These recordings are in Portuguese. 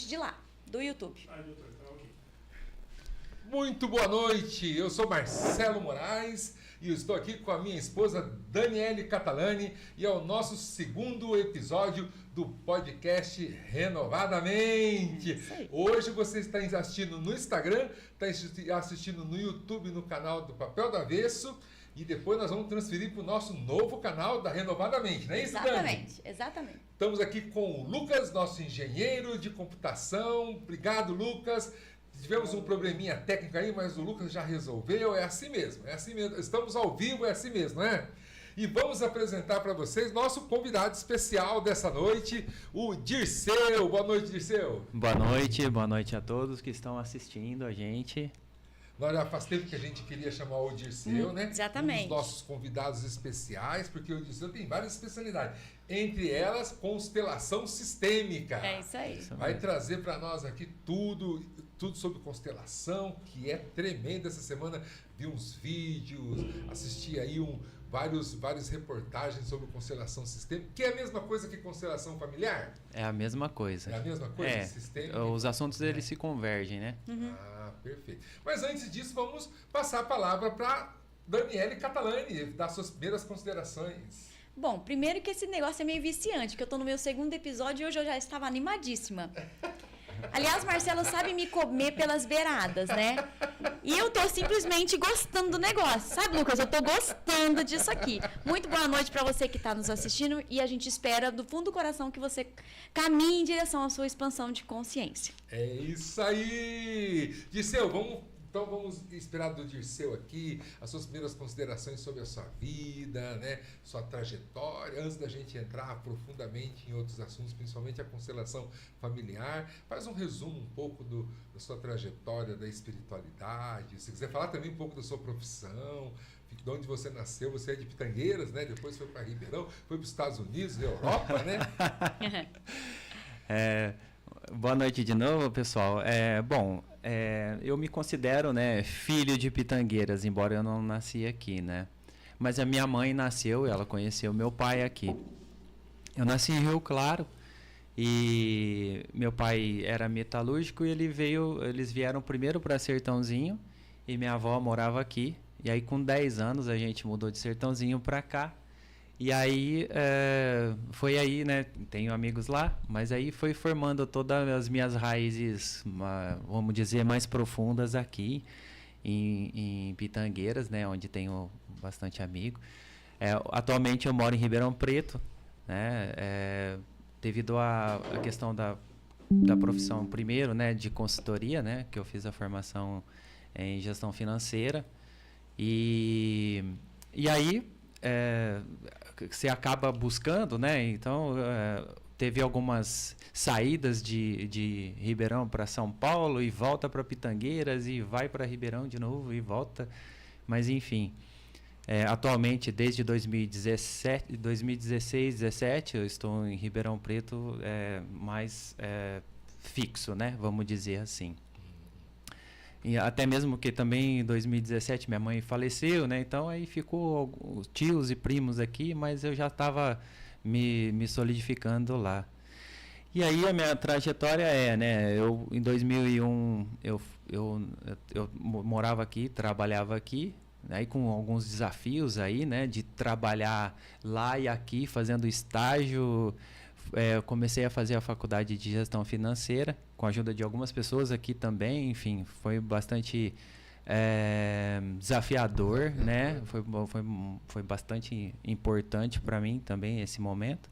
de lá, do YouTube. Muito boa noite, eu sou Marcelo Moraes e eu estou aqui com a minha esposa Daniele Catalani e é o nosso segundo episódio do podcast Renovadamente. Hoje você está assistindo no Instagram, está assistindo no YouTube, no canal do Papel do Avesso e depois nós vamos transferir para o nosso novo canal da Renovadamente, não é isso, Dani? Exatamente. Estamos aqui com o Lucas, nosso engenheiro de computação. Obrigado, Lucas. Tivemos um probleminha técnico aí, mas o Lucas já resolveu. É assim mesmo. Estamos ao vivo, é assim mesmo, né? E vamos apresentar para vocês nosso convidado especial dessa noite, o Dirceu. Boa noite, Dirceu. Boa noite a todos que estão assistindo a gente. Nós já faz tempo que a gente queria chamar o Dirceu, né? Exatamente. Um dos nossos convidados especiais, porque o Dirceu tem várias especialidades. Entre elas, constelação sistêmica. É isso aí. Vai trazer para nós aqui tudo sobre constelação, que é tremendo. Essa semana vi uns vídeos, assisti aí várias reportagens sobre constelação sistêmica, que é a mesma coisa que constelação familiar? É a mesma coisa. É a mesma coisa? Sistêmica? Os assuntos eles se convergem, né? Uhum. Ah, perfeito. Mas antes disso, vamos passar a palavra para Daniele Catalani, dar suas primeiras considerações. Bom, primeiro que esse negócio é meio viciante, que eu tô no meu segundo episódio e hoje eu já estava animadíssima. Aliás, Marcelo sabe me comer pelas beiradas, né? E eu tô simplesmente gostando do negócio. Sabe, Lucas? Eu tô gostando disso aqui. Muito boa noite para você que está nos assistindo e a gente espera do fundo do coração que você caminhe em direção à sua expansão de consciência. É isso aí! Dirceu, vamos esperar do Dirceu aqui as suas primeiras considerações sobre a sua vida, né? Sua trajetória, antes da gente entrar profundamente em outros assuntos, principalmente a constelação familiar. Faz um resumo um pouco da sua trajetória, da espiritualidade. Se quiser falar também um pouco da sua profissão, de onde você nasceu, você é de Pitangueiras, né? Depois foi para Ribeirão, foi para os Estados Unidos, Europa, né? Boa noite de novo, pessoal. Eu me considero, né, filho de Pitangueiras, embora eu não nasci aqui, né? Mas a minha mãe nasceu, ela conheceu meu pai aqui. Eu nasci em Rio Claro e meu pai era metalúrgico e eles vieram primeiro para Sertãozinho e minha avó morava aqui. E aí com 10 anos a gente mudou de Sertãozinho para cá. E aí, foi aí, né, tenho amigos lá, mas aí foi formando todas as minhas raízes, vamos dizer, mais profundas aqui em Pitangueiras, né, onde tenho bastante amigo. Atualmente eu moro em Ribeirão Preto, né, devido à questão da profissão, primeiro, né, de consultoria, né, que eu fiz a formação em gestão financeira. E aí, você acaba buscando, né? Então, teve algumas saídas de Ribeirão para São Paulo e volta para Pitangueiras e vai para Ribeirão de novo e volta. Mas, enfim, atualmente, desde 2016, 2017, eu estou em Ribeirão Preto mais fixo, né? Vamos dizer assim. E até mesmo que também em 2017 minha mãe faleceu, né? Então aí ficou os tios e primos aqui, mas eu já estava me solidificando lá. E aí a minha trajetória né? Eu em 2001 eu morava aqui, trabalhava aqui, aí com alguns desafios aí, né? De trabalhar lá e aqui, fazendo estágio. Eu comecei a fazer a faculdade de gestão financeira com a ajuda de algumas pessoas aqui também, enfim, foi bastante desafiador, né? Foi bastante importante para mim também esse momento.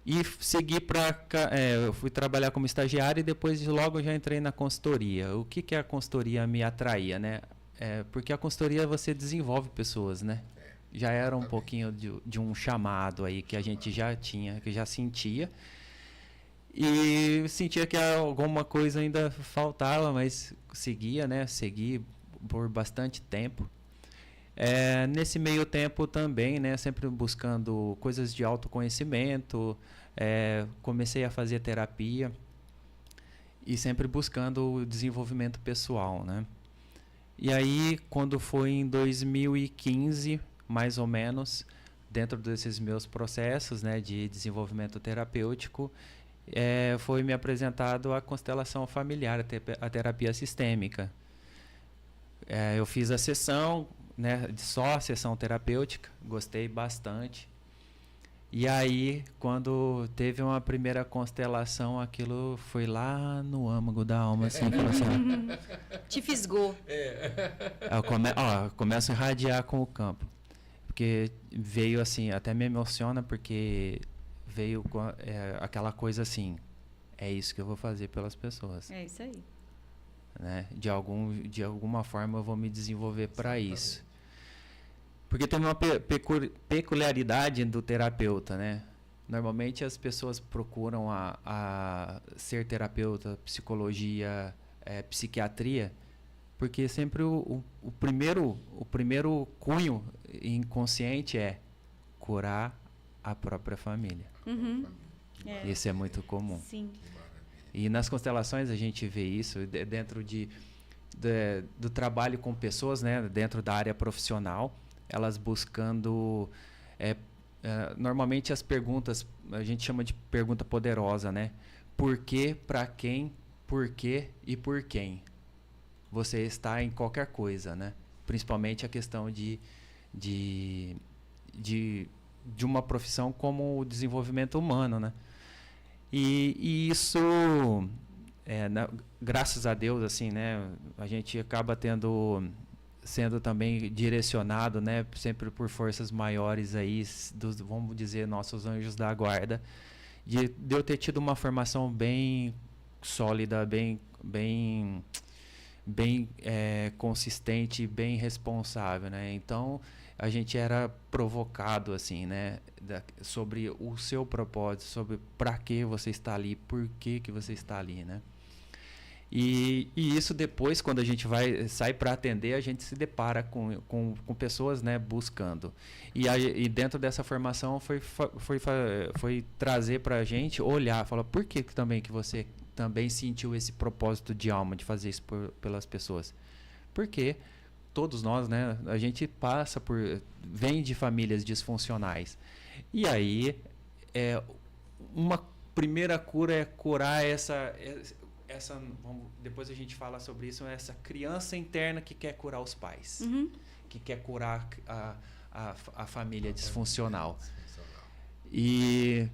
E segui eu fui trabalhar como estagiário e depois logo eu já entrei na consultoria. O que a consultoria me atraía, né? Porque a consultoria você desenvolve pessoas, né? Já era um pouquinho de um chamado aí que a gente já tinha, que já sentia. E sentia que alguma coisa ainda faltava, mas seguia, né? Segui por bastante tempo. Nesse meio tempo também, né? Sempre buscando coisas de autoconhecimento. Comecei a fazer terapia. E sempre buscando o desenvolvimento pessoal, né? E aí, quando foi em 2015... mais ou menos, dentro desses meus processos, né, de desenvolvimento terapêutico, foi me apresentado a constelação familiar, a terapia sistêmica. Eu fiz a sessão, né, só a sessão terapêutica, gostei bastante. E aí, quando teve uma primeira constelação, aquilo foi lá no âmago da alma, assim, falou assim, Te fisgou. eu começo a irradiar com o campo. Porque veio assim, até me emociona, porque veio aquela coisa assim, é isso que eu vou fazer pelas pessoas. É isso aí. Né? De alguma forma eu vou me desenvolver para isso. Porque tem uma peculiaridade do terapeuta, né? Normalmente as pessoas procuram a ser terapeuta, psicologia, psiquiatria, porque sempre o primeiro cunho inconsciente é curar a própria família. Uhum. Isso é muito comum. Sim. E nas constelações a gente vê isso dentro do trabalho com pessoas, né? Dentro da área profissional, elas buscando... normalmente as perguntas, a gente chama de pergunta poderosa, né? Por quê, para quem, por quê e por quem? Você está em qualquer coisa, né? Principalmente a questão de uma profissão como o desenvolvimento humano, né? E isso, graças a Deus, assim, né? A gente acaba sendo também direcionado, né? Sempre por forças maiores aí, vamos dizer, nossos anjos da guarda, de eu ter tido uma formação bem sólida, bem consistente, bem responsável, né? Então a gente era provocado assim, né, sobre o seu propósito, sobre para que você está ali, por que você está ali, né? E isso depois, quando a gente sai para atender, a gente se depara com pessoas, né, buscando. E dentro dessa formação foi trazer para a gente olhar, falar por que também que você também sentiu esse propósito de alma de fazer isso pelas pessoas. Porque todos nós, né, a gente vem de famílias disfuncionais. E aí, uma primeira cura é curar essa depois a gente fala sobre isso, essa criança interna que quer curar os pais, que quer curar a família disfuncional. E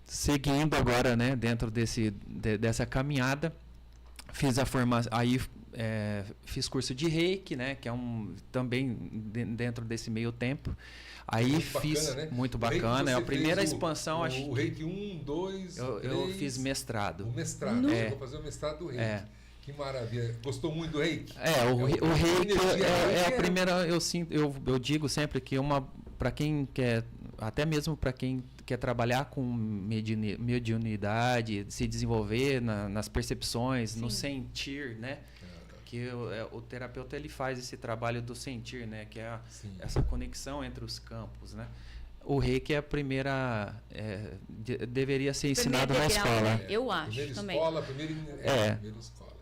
seguindo agora, né, dentro dessa caminhada, fiz a formação, aí fiz curso de Reiki, né, que é também dentro desse meio tempo. Aí muito fiz bacana, né? Muito bacana, é a primeira expansão. O Reiki 1, 2, 3... Eu fiz mestrado. O mestrado, eu vou fazer o mestrado do Reiki. Que maravilha. Gostou muito do Reiki? O Reiki é a primeira, eu digo sempre que para quem quer, até mesmo para quem quer trabalhar com mediunidade, se desenvolver nas percepções, no sentir, né? Que o terapeuta ele faz esse trabalho do sentir, né? Que é essa conexão entre os campos, né? O Reiki é a primeira... deveria ser ensinado na escola. Eu acho também. Primeira escola.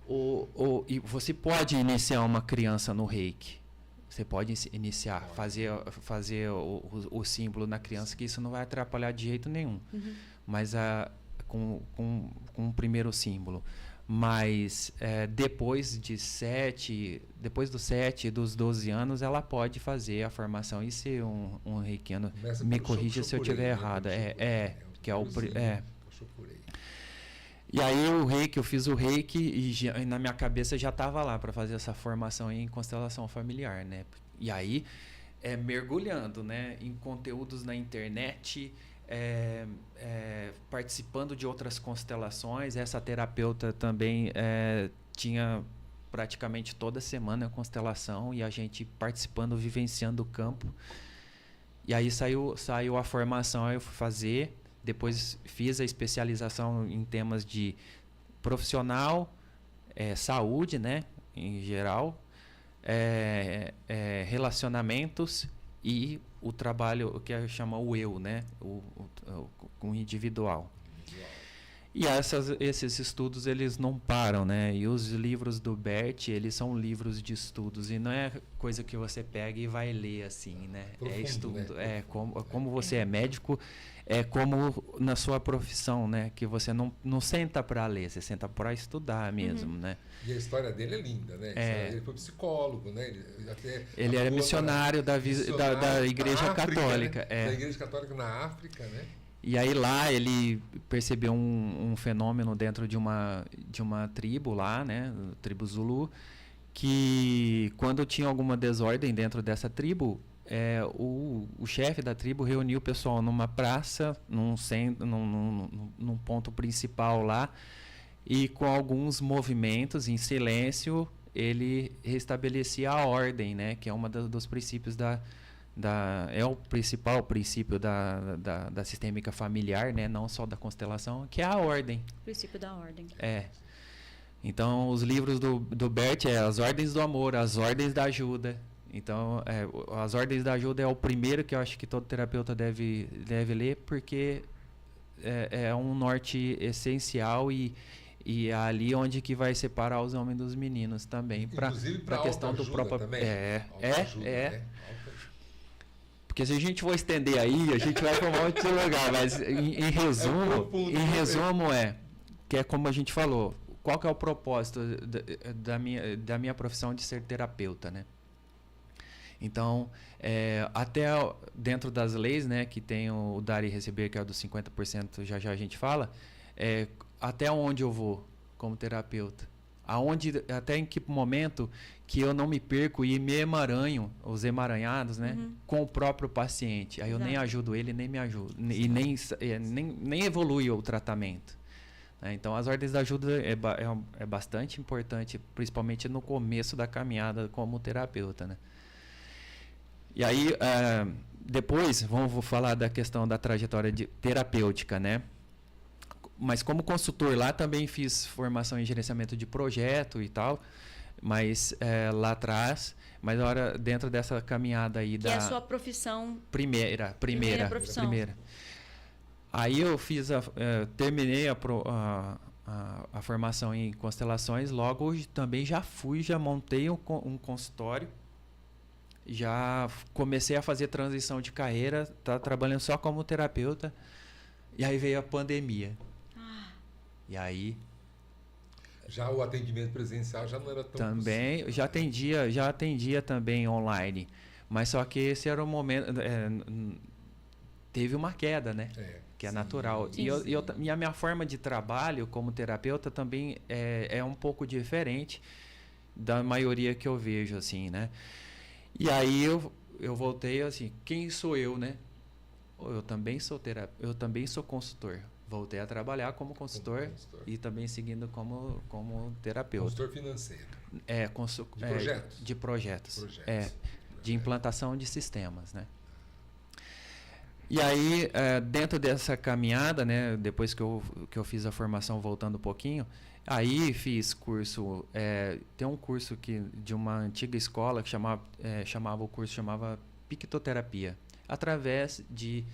E você pode iniciar uma criança no Reiki. Você pode iniciar, fazer o símbolo na criança, que isso não vai atrapalhar de jeito nenhum. Mas com um primeiro símbolo. Mas depois dos 7, dos 12 anos, ela pode fazer a formação e ser um reikiano. Me corrija se eu estiver errado. E aí o Reiki, eu fiz o Reiki e na minha cabeça já estava lá para fazer essa formação em constelação familiar, né? E aí mergulhando, né, em conteúdos na internet, participando de outras constelações. Essa terapeuta também tinha praticamente toda semana a constelação e a gente participando, vivenciando o campo. E aí saiu a formação, aí eu fui fazer. Depois fiz a especialização em temas de profissional, saúde, né, em geral, relacionamentos e o trabalho, o que chama o eu, né, o individual. E esses estudos, eles não param, né? E os livros do Bert, eles são livros de estudos. E não é coisa que você pega e vai ler assim, né? Profundo, é estudo. né? Como você é médico, é como na sua profissão, né? Que você não senta para ler, você senta para estudar mesmo, né? E a história dele é linda, né? Ele foi psicólogo, né? Ele era missionário da Igreja na África, Católica. né? Da Igreja Católica na África, né? E aí lá ele percebeu um fenômeno dentro de uma tribo lá, né, tribo Zulu, que quando tinha alguma desordem dentro dessa tribo, o chefe da tribo reuniu o pessoal numa praça, num ponto principal lá, e com alguns movimentos em silêncio ele restabelecia a ordem, né, que é uma dos princípios é o principal princípio da sistêmica familiar, né? Não só da constelação, que é a ordem. O princípio da ordem. Então, os livros do Bert as ordens do amor, as ordens da ajuda. Então, as ordens da ajuda é o primeiro que eu acho que todo terapeuta deve ler, porque é um norte essencial e é ali onde que vai separar os homens dos meninos também. Inclusive para a questão do próprio também. Né? Porque se a gente for estender aí, a gente vai para um monte de lugar, mas em resumo, que é como a gente falou, qual que é o propósito da minha profissão de ser terapeuta, né? Então, até dentro das leis, né, que tem o dar e receber, que é o dos 50%, já a gente fala, até onde eu vou como terapeuta? Até em que momento que eu não me perco e me emaranho, os emaranhados, né, com o próprio paciente. Aí eu nem ajudo ele, nem me ajudo, e nem evolui o tratamento. Então, as ordens da ajuda é bastante importante, principalmente no começo da caminhada como terapeuta, né? E aí, depois, vamos falar da questão da trajetória terapêutica, né? Mas como consultor lá também fiz formação em gerenciamento de projeto e tal, mas lá atrás, mas agora dentro dessa caminhada aí que é a sua profissão? Primeira profissão. Aí eu terminei a formação em constelações, logo também já montei um consultório, já comecei a fazer transição de carreira, tá trabalhando só como terapeuta, e aí veio a pandemia. E aí já o atendimento presencial já não era tão também possível. já atendia também online, mas só que esse era o momento, teve uma queda, né? Que é natural. E a minha forma de trabalho como terapeuta também é um pouco diferente da maioria que eu vejo, assim, né? E aí eu voltei assim, quem sou eu, né? Eu também sou eu também sou consultor. Voltei a trabalhar como consultor e também seguindo como terapeuta. Consultor financeiro. De projetos? De projetos. De implantação de sistemas, né? E aí, dentro dessa caminhada, né, depois que eu fiz a formação, voltando um pouquinho, aí fiz curso, tem um curso de uma antiga escola que chamava Pictoterapia, através de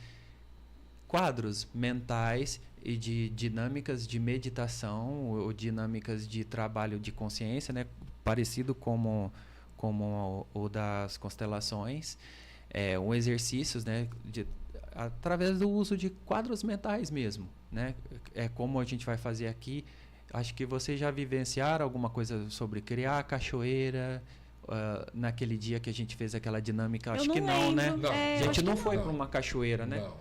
quadros mentais e de dinâmicas de meditação ou dinâmicas de trabalho de consciência, né, parecido como o das constelações, exercícios, né, através do uso de quadros mentais mesmo, né? Como a gente vai fazer aqui. Acho que vocês já vivenciaram alguma coisa sobre criar a cachoeira naquele dia que a gente fez aquela dinâmica. Acho que não, né? A gente não foi para uma cachoeira, né? Não.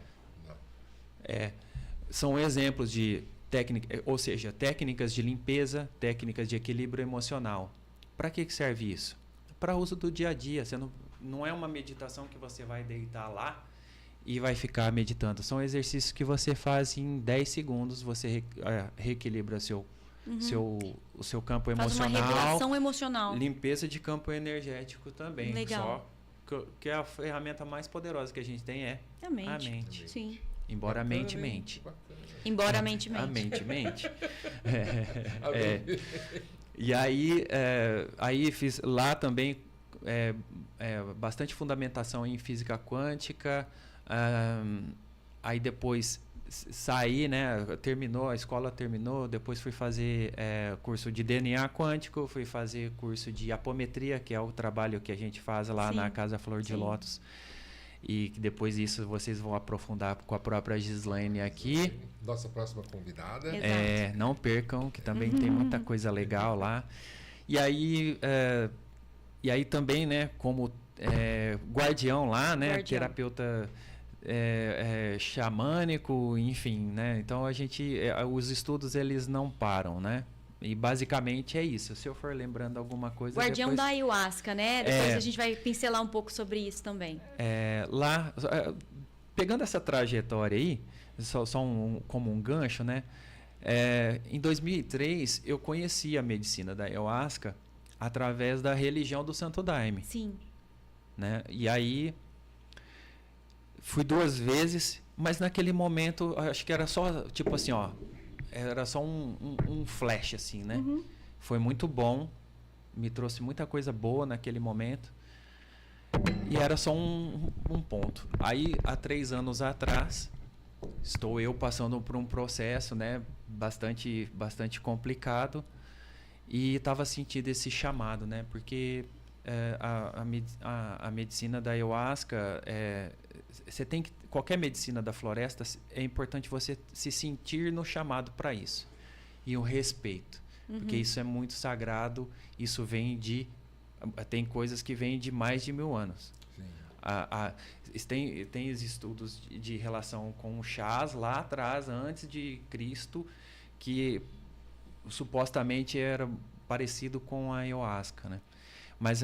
São exemplos de técnica, ou seja, técnicas de limpeza, técnicas de equilíbrio emocional. Para que serve isso? Para uso do dia a dia. Você não é uma meditação que você vai deitar lá e vai ficar meditando. São exercícios que você faz em 10 segundos, você reequilibra o seu campo emocional. Faz uma regulação emocional. Limpeza de campo energético também. Legal. Só que a ferramenta mais poderosa que a gente tem é a mente. Sim. Embora a mente mente. Embora a mente mente. A mente mente. E aí fiz lá também bastante fundamentação em física quântica. Aí depois saí, né? Terminou, a escola terminou, depois fui fazer curso de DNA quântico, fui fazer curso de apometria, que é o trabalho que a gente faz lá Sim. na Casa Flor de Lótus. E que depois disso vocês vão aprofundar com a própria Gislaine aqui. Nossa próxima convidada. Exato. Não percam, que também tem muita coisa legal lá. E aí também, né, como guardião lá, né, Guardião. terapeuta xamânico, enfim, né? Então os estudos eles não param, né? E basicamente é isso. Se eu for lembrando alguma coisa, Guardião depois... da ayahuasca, né? Depois a gente vai pincelar um pouco sobre isso também. Lá, pegando essa trajetória aí, só como um gancho, né? Em 2003, eu conheci a medicina da ayahuasca através da religião do Santo Daime. Sim. Né? E aí, fui 2 vezes, mas naquele momento, acho que era só, tipo assim, ó, era só um flash, assim, né? Uhum. Foi muito bom, me trouxe muita coisa boa naquele momento. E era só um ponto. Aí, há 3 anos atrás, estou eu passando por um processo, né, bastante complicado, e estava sentindo esse chamado, né, porque a medicina da ayahuasca, qualquer medicina da floresta, é importante você se sentir no chamado para isso, e o respeito, porque isso é muito sagrado, isso vem tem coisas que vêm de mais de 1000 anos. Tem estudos de relação com chás lá atrás, antes de Cristo, que supostamente era parecido com a ayahuasca, né? Mas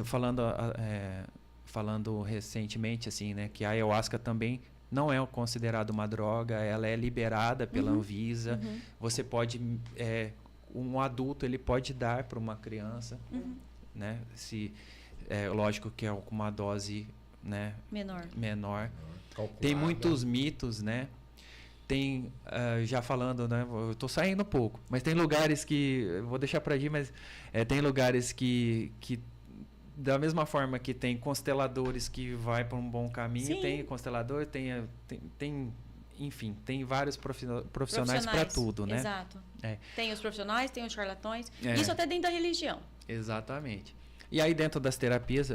falando recentemente, assim, né, que a ayahuasca também não é considerada uma droga, ela é liberada pela Anvisa. Você pode, um adulto, ele pode dar para uma criança, né? Lógico que é com uma dose, né, menor. Calculada. Tem muitos mitos, né? Tem, já falando, né? Eu tô saindo um pouco, mas tem lugares que, vou deixar para ir, mas tem lugares que da mesma forma que tem consteladores que vai para um bom caminho, Sim. tem constelador, enfim, tem vários profissionais para tudo, né? Exato. É. Tem os profissionais, tem os charlatões, isso até dentro da religião. Exatamente. E aí dentro das terapias,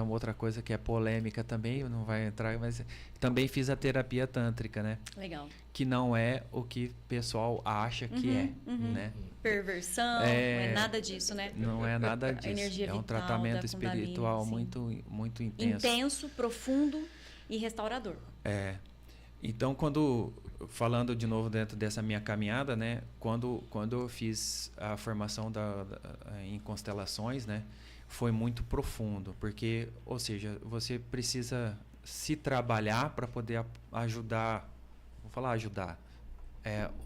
outra coisa que é polêmica também, não vai entrar, mas também fiz a terapia tântrica, né? Legal. Que não é o que o pessoal acha que né? Perversão, não é nada disso, né? Não é nada disso. Energia É um vital tratamento da espiritual Kundalini, muito intenso. Intenso, profundo e restaurador. Então, falando de novo dentro dessa minha caminhada, né? Quando eu fiz a formação em constelações, né? Foi muito profundo, porque, ou seja, você precisa se trabalhar para poder ajudar,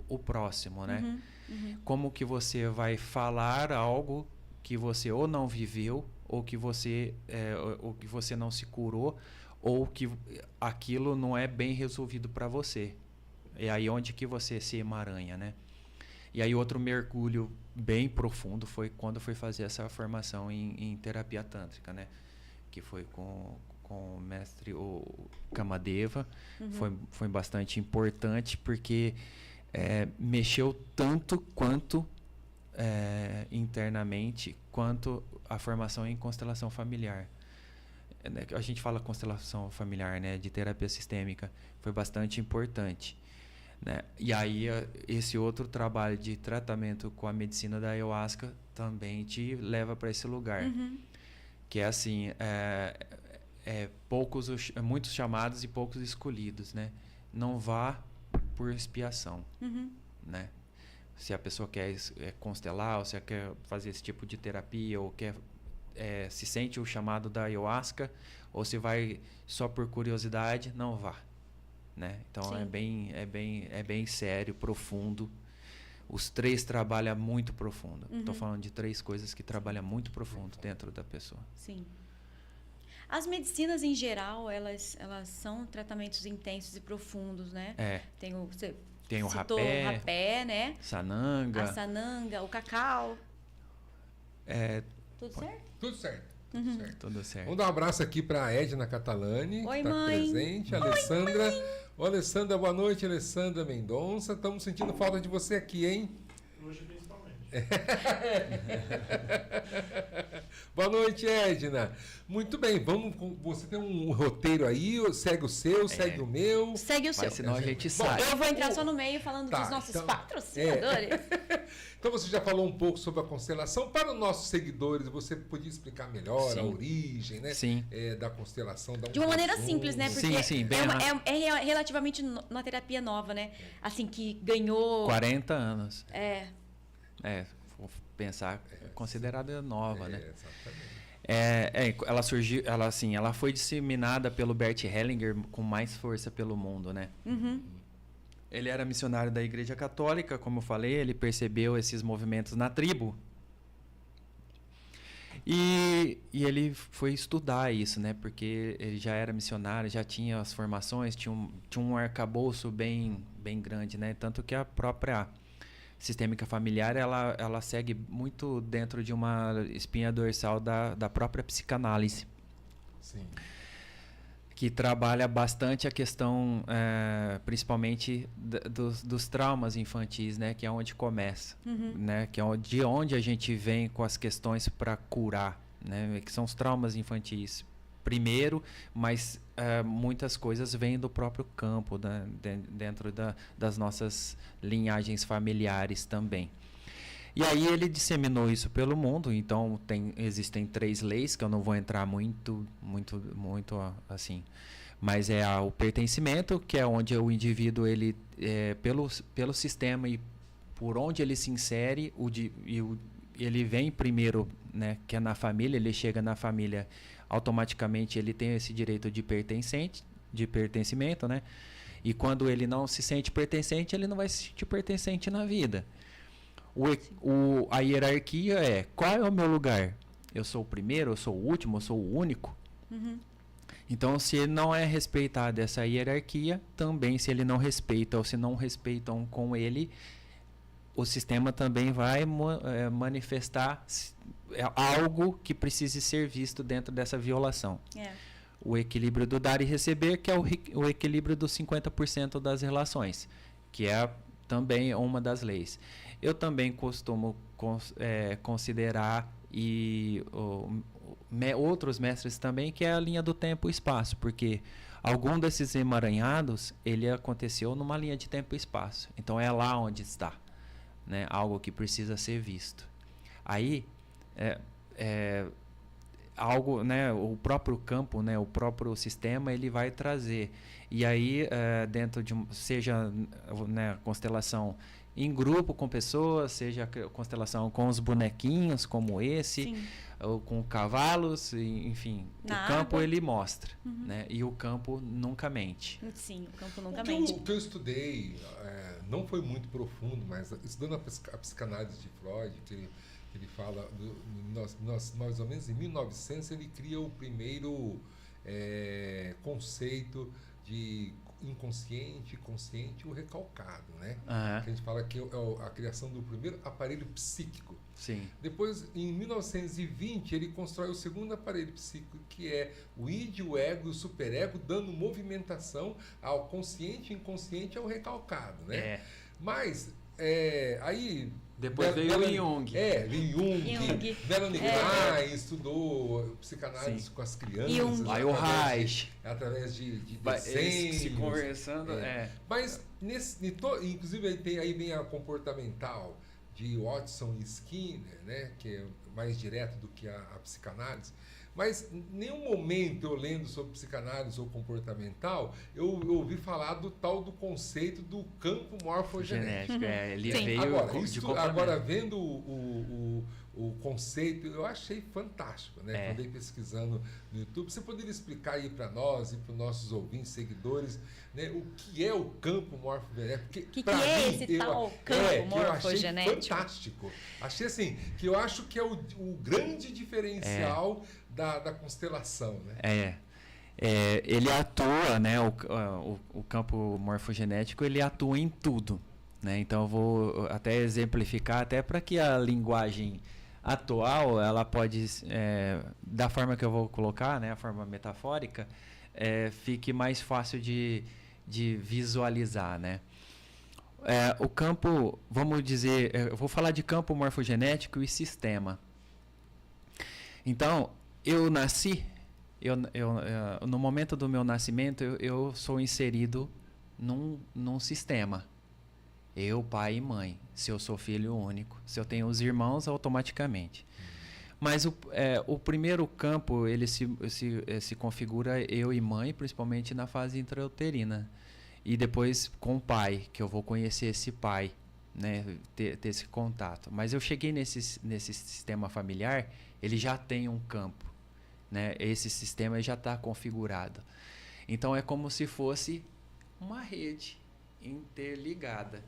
o próximo, né? Como que você vai falar algo que você ou não viveu, ou que você não se curou, ou que aquilo não é bem resolvido para você. É aí onde que você se emaranha, né? E aí outro mergulho bem profundo foi quando eu fui fazer essa formação em terapia tântrica, né? Que foi com o mestre o Kamadeva. Foi bastante importante porque mexeu tanto quanto internamente, quanto a formação em constelação familiar. A gente fala constelação familiar, né, de terapia sistêmica, foi bastante importante, né? E aí esse outro trabalho de tratamento com a medicina da ayahuasca também te leva para esse lugar, que é assim, muitos chamados e poucos escolhidos, né? Não vá por expiação, né? Se a pessoa quer constelar, ou se ela quer fazer esse tipo de terapia, ou quer se sente o chamado da ayahuasca, ou se vai só por curiosidade, não vá, né? Então Sim. é bem sério, profundo. Os 3 trabalham muito profundo. Estou falando de 3 coisas que trabalham muito profundo dentro da pessoa. Sim. As medicinas em geral, elas são tratamentos intensos e profundos, né? Tem o citou rapé, o rapé, né? sananga. A sananga, o cacau. Tudo certo? Tudo certo. Tudo certo. Vamos dar um abraço aqui para a Edna Catalani, Oi, que está mãe. presente. A Alessandra. Ô, Alessandra, boa noite, Alessandra Mendonça. Estamos sentindo falta de você aqui, hein? Hoje principalmente. Boa noite, Edna. Muito bem, você tem um roteiro aí, segue o seu, segue o meu. Segue o seu. Mas senão a gente Bom, sai. Eu vou entrar só no meio falando Tá, dos nossos então, patrocinadores. Então você já falou um pouco sobre a constelação. Para os nossos seguidores, você podia explicar melhor Sim. a origem, né? Sim. Da constelação. De uma maneira simples, né? Porque Sim, bem é relativamente uma terapia nova, né? Assim, que ganhou... 40 anos. É, Vou pensar, considerada nova, né? Exatamente. Ela surgiu, ela foi disseminada pelo Bert Hellinger com mais força pelo mundo, né? Ele era missionário da Igreja Católica, como eu falei, ele percebeu esses movimentos na tribo. E ele foi estudar isso, né? Porque ele já era missionário, já tinha as formações, tinha um arcabouço bem grande, né? Tanto que a própria sistêmica familiar, ela segue muito dentro de uma espinha dorsal da própria psicanálise. Sim. Que trabalha bastante a questão, principalmente, dos traumas infantis, né? Que é onde começa, né? Que é de onde a gente vem com as questões para curar, né? Que são os traumas infantis primeiro, mas muitas coisas vêm do próprio campo, né? Dentro das nossas linhagens familiares também. E aí ele disseminou isso pelo mundo, então existem 3 leis, que eu não vou entrar muito assim, mas o pertencimento, que é onde o indivíduo, ele, pelo sistema e por onde ele se insere, ele vem primeiro, né, que é na família, ele chega na família, automaticamente ele tem esse direito de pertencimento, né, e quando ele não se sente pertencente, ele não vai se sentir pertencente na vida. A hierarquia qual é o meu lugar? Eu sou o primeiro, eu sou o último, eu sou o único? Então, se não é respeitada essa hierarquia, também se ele não respeita ou se não respeitam com ele, o sistema também vai manifestar algo que precise ser visto dentro dessa violação. O equilíbrio do dar e receber, que é o equilíbrio dos 50% das relações, que é também uma das leis. Eu também costumo considerar outros mestres também, que é a linha do tempo e espaço, porque algum desses emaranhados, ele aconteceu numa linha de tempo e espaço. Então é lá onde está, né? Algo que precisa ser visto. Aí, algo, né? O próprio campo, né? O próprio sistema, ele vai trazer. E aí, dentro de seja, né, constelação em grupo com pessoas, seja constelação com os bonequinhos como esse, sim, ou com cavalos, enfim, Na o campo água. ele mostra, né? E o campo nunca mente. Sim, o campo nunca O mente. que eu estudei não foi muito profundo, mas estudando a psicanálise de Freud, que ele fala, mais ou menos em 1900, ele cria o primeiro conceito de inconsciente, consciente e o recalcado, né? Que a gente fala que é a criação do primeiro aparelho psíquico. Sim. Depois, em 1920, ele constrói o segundo aparelho psíquico, que é o id, o ego e o superego, dando movimentação ao consciente, inconsciente e ao recalcado, né? Mas, aí... Depois veio o Jung. Jung. Melanie Klein estudou psicanálise com as crianças. Aí o Reich. Através de desenhos. Se conversando, Mas, inclusive, aí vem a comportamental de Watson e Skinner, né, que é mais direto do que a psicanálise. Mas em nenhum momento eu lendo sobre psicanálise ou comportamental, eu ouvi falar do tal do conceito do campo morfogenético. Ele Sim. veio Agora, vendo o conceito, eu achei fantástico, né? Andei pesquisando no YouTube. Você poderia explicar aí para nós e para os nossos ouvintes, seguidores, né, o que é o campo morfogenético? O que é esse tal campo morfogenético? Eu achei fantástico. Achei assim, que eu acho que é o grande diferencial da constelação, né? Ele atua, né? O campo morfogenético, ele atua em tudo, né? Então eu vou até exemplificar, até para que a linguagem atual, ela pode, da forma que eu vou colocar, né? A forma metafórica, fique mais fácil de de visualizar, né? O campo, vamos dizer, eu vou falar de campo morfogenético e sistema. Então, eu nasci, no momento do meu nascimento, eu sou inserido num sistema. Eu, pai e mãe, se eu sou filho único. Se eu tenho os irmãos, automaticamente. Mas o primeiro campo, ele se configura eu e mãe, principalmente na fase intrauterina. E depois com o pai, que eu vou conhecer esse pai, né, ter esse contato. Mas eu cheguei nesse sistema familiar, ele já tem um campo, né? Esse sistema já está configurado. Então é como se fosse uma rede interligada.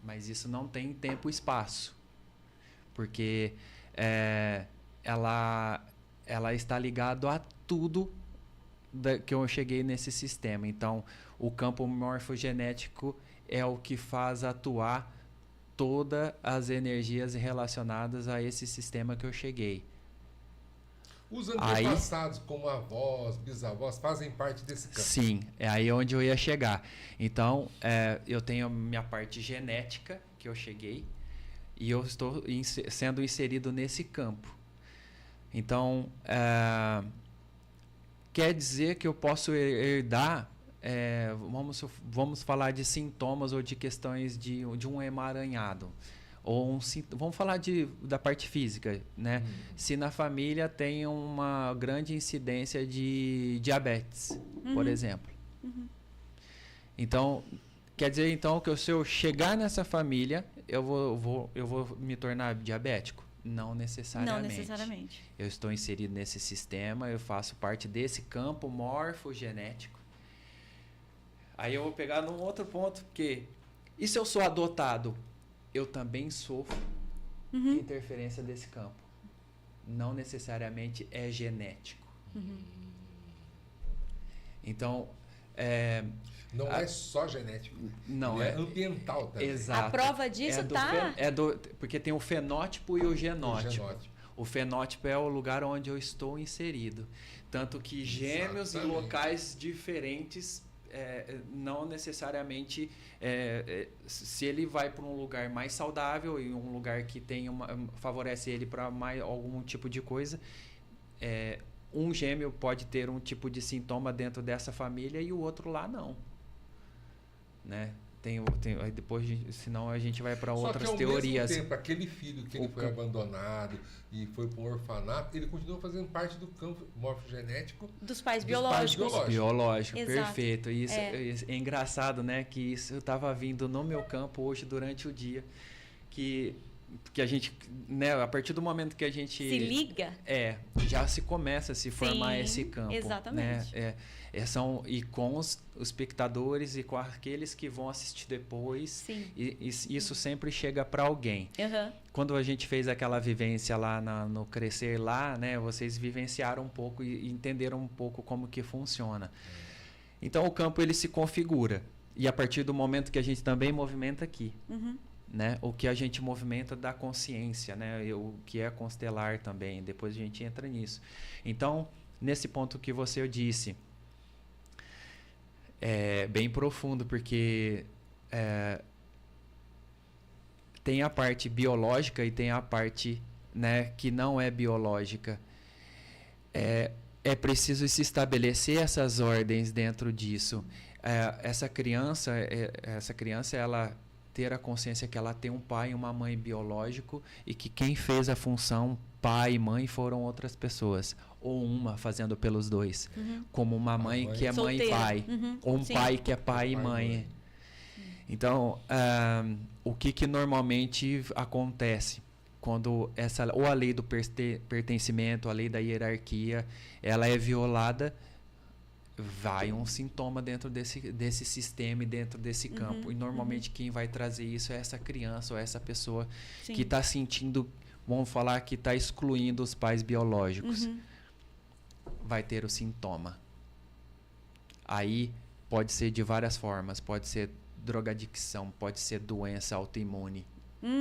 Mas isso não tem tempo e espaço. Porque ela está ligada a tudo que eu cheguei nesse sistema. Então, o campo morfogenético é o que faz atuar todas as energias relacionadas a esse sistema que eu cheguei. Os antepassados, como avós, bisavós, fazem parte desse campo. Sim, é aí onde eu ia chegar. Então, eu tenho a minha parte genética, que eu cheguei, e eu estou sendo inserido nesse campo. Então, quer dizer que eu posso herdar, vamos falar de sintomas ou de questões de um emaranhado. Vamos falar da parte física, né? Se na família tem uma grande incidência de diabetes, por exemplo. Então, quer dizer então que se eu chegar nessa família, eu vou me tornar diabético? Não necessariamente. Não necessariamente. Eu estou inserido nesse sistema, eu faço parte desse campo morfogenético. Aí eu vou pegar num outro ponto, porque e se eu sou adotado? Eu também sofro interferência desse campo. Não necessariamente é genético. Então, não é só genético. Não, é ambiental também. Exato. A prova disso porque tem o fenótipo e o genótipo. O fenótipo é o lugar onde eu estou inserido. Tanto que gêmeos em locais diferentes, não necessariamente, se ele vai para um lugar mais saudável e um lugar que favorece ele para algum tipo de coisa, um gêmeo pode ter um tipo de sintoma dentro dessa família e o outro lá não, né? Aí depois, senão a gente vai para outras teorias. Mesmo tempo, aquele filho que ele foi abandonado e foi para um orfanato, ele continua fazendo parte do campo morfogenético dos pais biológicos. Biológico, exato. Perfeito. E isso é engraçado, né? Que isso estava vindo no meu campo hoje durante o dia, que a gente, né, a partir do momento que a gente se liga, já se começa a se formar esse campo. Exatamente. Né? E com os espectadores e com aqueles que vão assistir depois. Sim. E isso sempre chega para alguém. Quando a gente fez aquela vivência lá no Crescer lá, né, vocês vivenciaram um pouco e entenderam um pouco como que funciona. Então o campo ele se configura. E a partir do momento que a gente também movimenta aqui. Né? O que a gente movimenta da consciência, né? O que é constelar também, depois a gente entra nisso. Então, nesse ponto que você disse, é bem profundo, porque tem a parte biológica e tem a parte, né, que não é biológica. É preciso se estabelecer essas ordens dentro disso. Essa criança, ela ter a consciência que ela tem um pai e uma mãe biológico e que quem fez a função pai e mãe foram outras pessoas. Ou uma fazendo pelos dois. Como uma mãe que é mãe e pai. Ou um pai que é pai e mãe. Então, o que normalmente acontece? Quando ou a lei do pertencimento, a lei da hierarquia, ela é violada, vai um sintoma dentro desse sistema e dentro desse campo. E normalmente quem vai trazer isso é essa criança ou essa pessoa que está sentindo, vamos falar, que está excluindo os pais biológicos. Vai ter o sintoma. Aí pode ser de várias formas. Pode ser drogadicção, pode ser doença autoimune.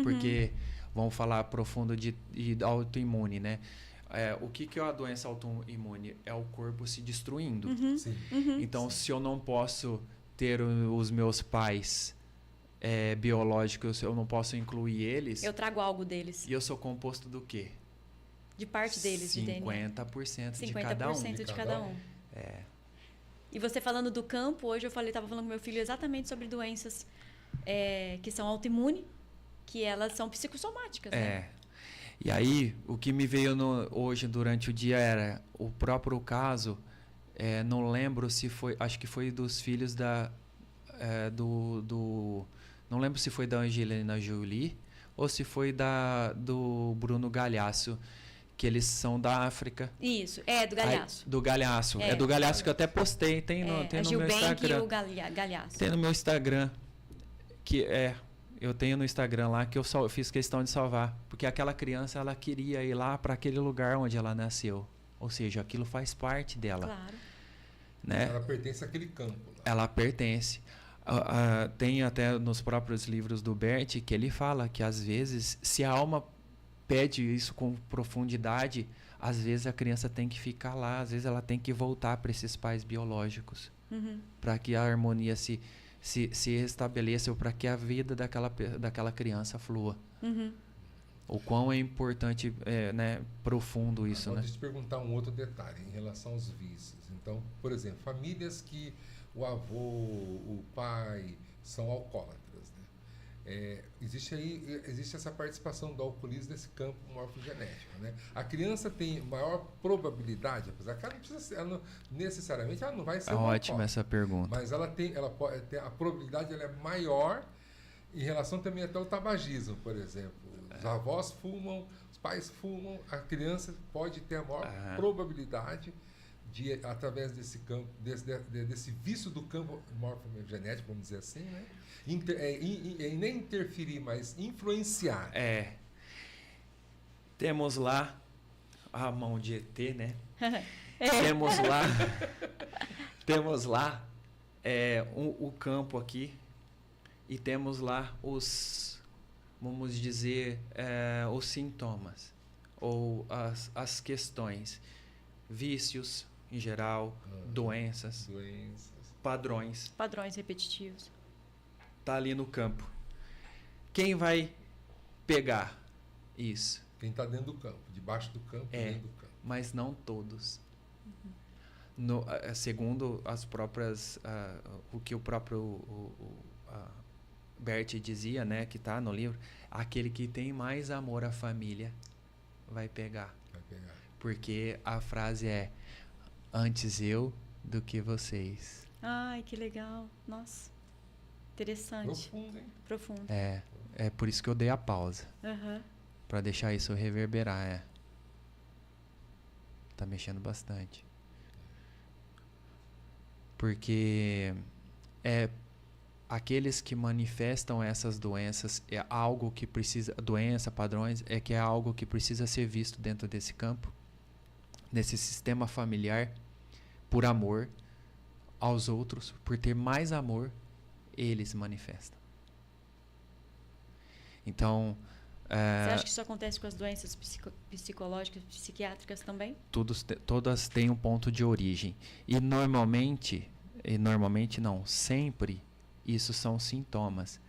Porque, vamos falar profundo de autoimune, né? O que é a doença autoimune? É o corpo se destruindo. Então, se eu não posso ter os meus pais biológicos, eu não posso incluir eles. Eu trago algo deles. E eu sou composto do quê? De parte deles, de DNA. 50% de cada um. 50% de cada um. E você falando do campo, hoje estava falando com meu filho exatamente sobre doenças que são autoimunes, que elas são psicossomáticas, né? E aí, o que me veio hoje durante o dia era o próprio caso, não lembro se foi, acho que foi dos filhos não lembro se foi da Angelina Jolie ou se foi do Bruno Galhaço, que eles são da África. Isso, do Galhaço. Do Galhaço. É do Galhaço que eu até postei, tem no meu Instagram. E o Galhaço. Tem no meu Instagram, eu tenho no Instagram lá que eu fiz questão de salvar, porque aquela criança, ela queria ir lá para aquele lugar onde ela nasceu. Ou seja, aquilo faz parte dela. Claro. Né? Ela pertence àquele campo. Lá. Ela pertence. Tem até nos próprios livros do Bert que ele fala que às vezes, se a alma pede isso com profundidade, às vezes a criança tem que ficar lá, às vezes ela tem que voltar para esses pais biológicos, para que a harmonia se restabeleça, ou para que a vida daquela criança flua. O quão é importante, profundo isso, Agora, né? deixa eu te perguntar um outro detalhe em relação aos vícios. Então, por exemplo, famílias que o avô, o pai são alcoólatras, né? Existe essa participação do alcoolismo nesse campo morfogenético, né? A criança tem maior probabilidade, apesar que ela não precisa ser, necessariamente ela não vai ser ótima essa pergunta. mas ela pode ter, a probabilidade ela é maior em relação também até ao tabagismo, por exemplo. Os avós fumam, os pais fumam, a criança pode ter a maior probabilidade de, através desse campo, desse vício do campo morfogenético, vamos dizer assim, né? Nem interferir, mas influenciar. Temos lá a mão de ET, né? Temos lá o campo aqui e temos lá vamos dizer, os sintomas ou as questões, vícios em geral, doenças, padrões. Padrões repetitivos. Tá ali no campo. Quem vai pegar isso? Quem está dentro do campo, debaixo do campo, dentro do campo. Mas não todos. Segundo as próprias, o que o próprio Bert dizia, né, que está no livro, aquele que tem mais amor à família vai pegar. Porque a frase é: antes eu do que vocês. Ai, que legal. Nossa. Interessante. Profundo, hein? Profundo. É por isso que eu dei a pausa. Para deixar isso reverberar. Tá mexendo bastante. Porque aqueles que manifestam essas doenças é algo que precisa, padrões, que é algo que precisa ser visto dentro desse campo, nesse sistema familiar, por amor aos outros, por ter mais amor, eles manifestam. Então, você acha que isso acontece com as doenças psicológicas, psiquiátricas também? Todas têm um ponto de origem. E normalmente não, sempre isso são sintomas.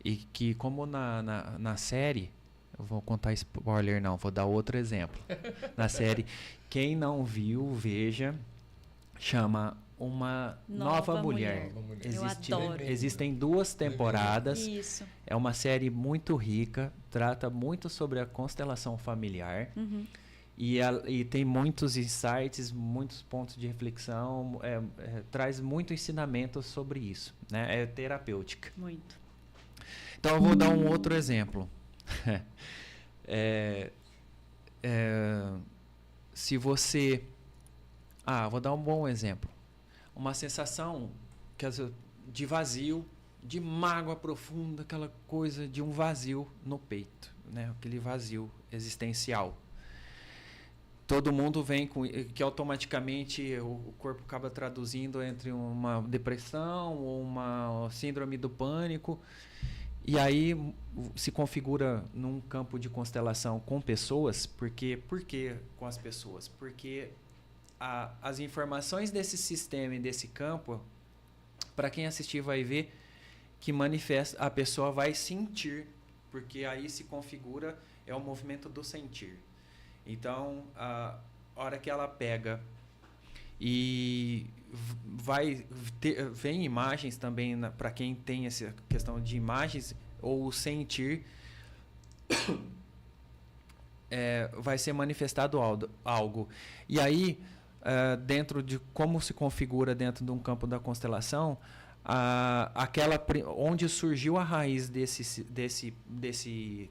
E que, como na série, eu vou contar spoiler não, vou dar outro exemplo. Na série, quem não viu, veja, chama Uma Nova Mulher. Eu adoro. Existem 2 temporadas. Isso. É uma série muito rica, trata muito sobre a constelação familiar. E tem muitos insights, muitos pontos de reflexão, traz muito ensinamento sobre isso, né? É terapêutica. Muito. Então eu vou dar um outro exemplo. Se você... vou dar um bom exemplo. Uma sensação de vazio, de mágoa profunda, aquela coisa de um vazio no peito, né? Aquele vazio existencial. Todo mundo vem com que automaticamente o corpo acaba traduzindo entre uma depressão ou uma síndrome do pânico. E aí se configura num campo de constelação com pessoas. Por que com as pessoas? Porque as informações desse sistema e desse campo Para quem assistir vai ver que manifesta, a pessoa vai sentir, porque aí se configura, é o movimento do sentir. Então, a hora que ela pega e vem imagens também, para quem tem essa questão de imagens ou sentir, vai ser manifestado algo. E aí, dentro de como se configura dentro de um campo da constelação, onde surgiu a raiz desse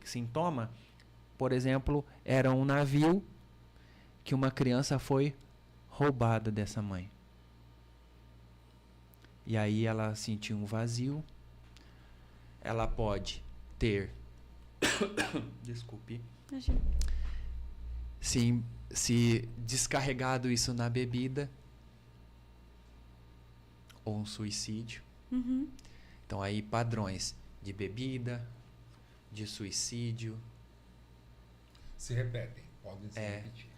sintoma, por exemplo, era um navio que uma criança foi roubada dessa mãe. E aí ela sentiu um vazio. Ela pode ter desculpe, se descarregado isso na bebida, ou um suicídio. Uhum. Então aí padrões de bebida, de suicídio. Se repetem, podem se repetir.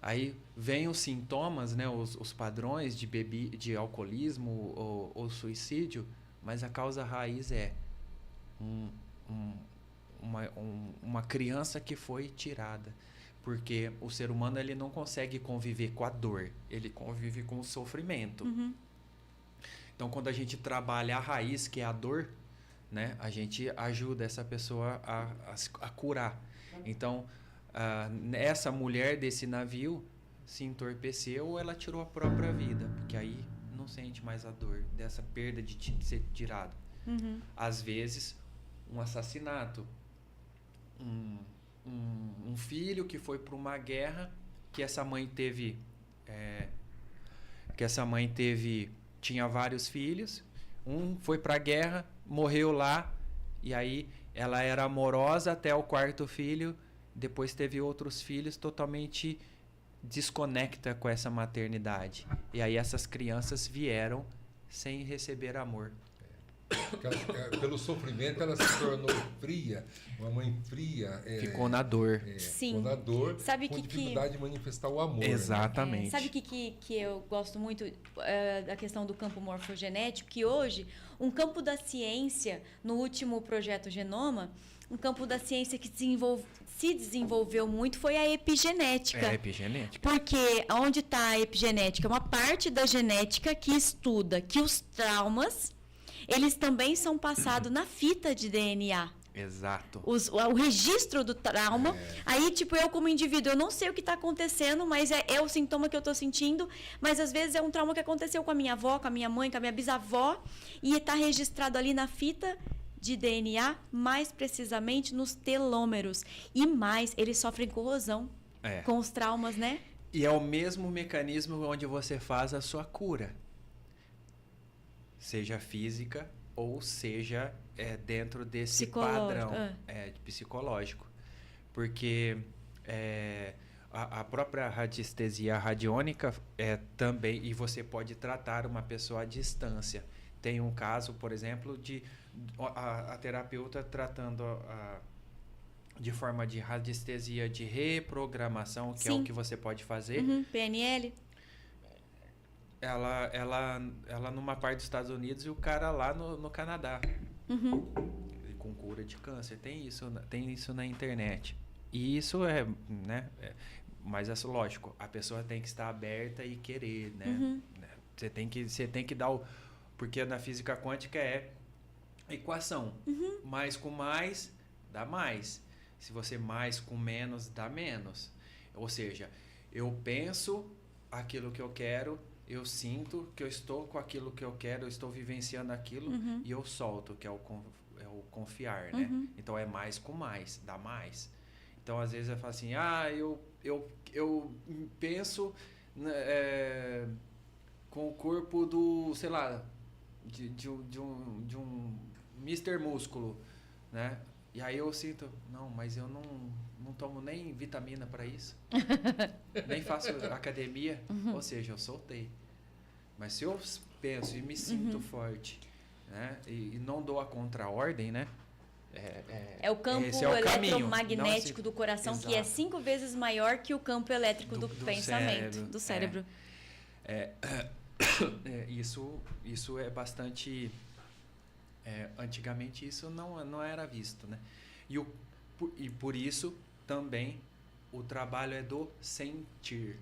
Aí vem os sintomas, né, os padrões de alcoolismo ou suicídio, mas a causa raiz é uma criança que foi tirada. Porque o ser humano ele não consegue conviver com a dor, ele convive com o sofrimento. Uhum. Então, quando a gente trabalha a raiz, que é a dor, né, a gente ajuda essa pessoa a curar. Então, essa mulher desse navio se entorpeceu ou ela tirou a própria vida, porque aí não sente mais a dor dessa perda de ser tirado. Uhum. Às vezes, um assassinato, um filho que foi para uma guerra, que essa mãe tinha vários filhos, um foi para a guerra, morreu lá, e aí ela era amorosa até o quarto filho, depois teve outros filhos, totalmente desconecta com essa maternidade. E aí essas crianças vieram sem receber amor. Pelo sofrimento ela se tornou fria, uma mãe fria. Ficou na dor. Sim. Ficou na dor, Sabe com dificuldade de manifestar o amor. Exatamente. Né? Sabe o que eu gosto muito da questão do campo morfogenético? Que hoje, um campo da ciência, no último projeto Genoma, um campo da ciência que se desenvolveu muito foi a epigenética. É, epigenética. Porque onde está a epigenética? É uma parte da genética que estuda que os traumas, eles também são passados na fita de DNA. Exato. O registro do trauma. Aí, tipo, eu como indivíduo, eu não sei o que está acontecendo, mas é o sintoma que eu estou sentindo. Mas, às vezes, é um trauma que aconteceu com a minha avó, com a minha mãe, com a minha bisavó. E está registrado ali na fita de DNA, mais precisamente nos telômeros. E mais, eles sofrem corrosão com os traumas, né? E é o mesmo mecanismo onde você faz a sua cura. Seja física ou seja dentro desse padrão psicológico. Porque a própria radiestesia radiônica também, e você pode tratar uma pessoa à distância. Tem um caso, por exemplo, de a terapeuta tratando de forma de radiestesia de reprogramação, que é o que você pode fazer. Uhum, PNL. Ela numa parte dos Estados Unidos e o cara lá no Canadá. Uhum. Com cura de câncer. Tem isso na internet. E isso mas é lógico, a pessoa tem que estar aberta e querer, né? Uhum. Você tem que dar porque na física quântica é equação. Uhum. Mais com mais, dá mais. Se você mais com menos, dá menos. Ou seja, eu penso aquilo que eu quero, eu sinto que eu estou com aquilo que eu quero, eu estou vivenciando aquilo e eu solto, que é o confiar, né? Uhum. Então é mais com mais, dá mais. Então às vezes eu falo assim, eu penso com o corpo do, sei lá, de um Mr. Músculo, né? E aí eu sinto, não, mas eu não tomo nem vitamina para isso. Nem faço academia. Ou seja, eu soltei. Mas se eu penso e me sinto forte, né? E não dou a contra-ordem, né? É o campo eletromagnético do coração, exato, que é 5 vezes maior que o campo elétrico do pensamento, do cérebro. Isso é bastante... antigamente isso não era visto, né? E por isso também o trabalho é do sentir,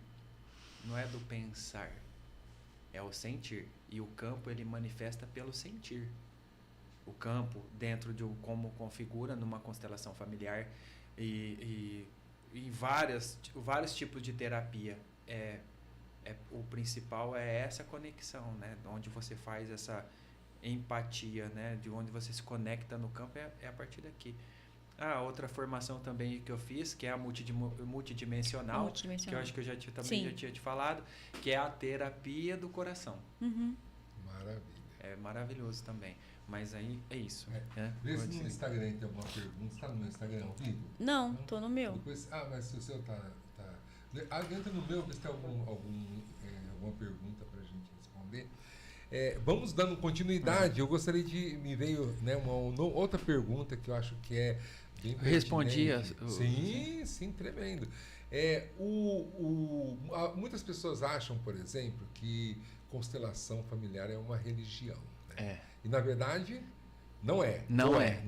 não é do pensar. É o sentir. E o campo ele manifesta pelo sentir. O campo, dentro de como configura numa constelação familiar e vários tipos de terapia, o principal é essa conexão, né? Onde você faz essa empatia, né? De onde você se conecta no campo é a partir daqui. Outra formação também que eu fiz, que é a multidimensional, que eu acho que eu já tinha te falado, que é a terapia do coração. Uhum. Maravilha. É maravilhoso também. Mas aí é isso. Vê se no Instagram tem alguma pergunta. Você está no meu Instagram ao vivo? Não, tô no meu. Depois, mas se o seu tá... entra no meu, vê se tem alguma pergunta para a gente responder. Vamos dando continuidade. Eu gostaria de... Me veio, né, uma outra pergunta que eu acho que é bem pertinente. Respondia. Sim, tremendo. Muitas pessoas acham, por exemplo, que constelação familiar é uma religião. Né? E na verdade não é. Não é.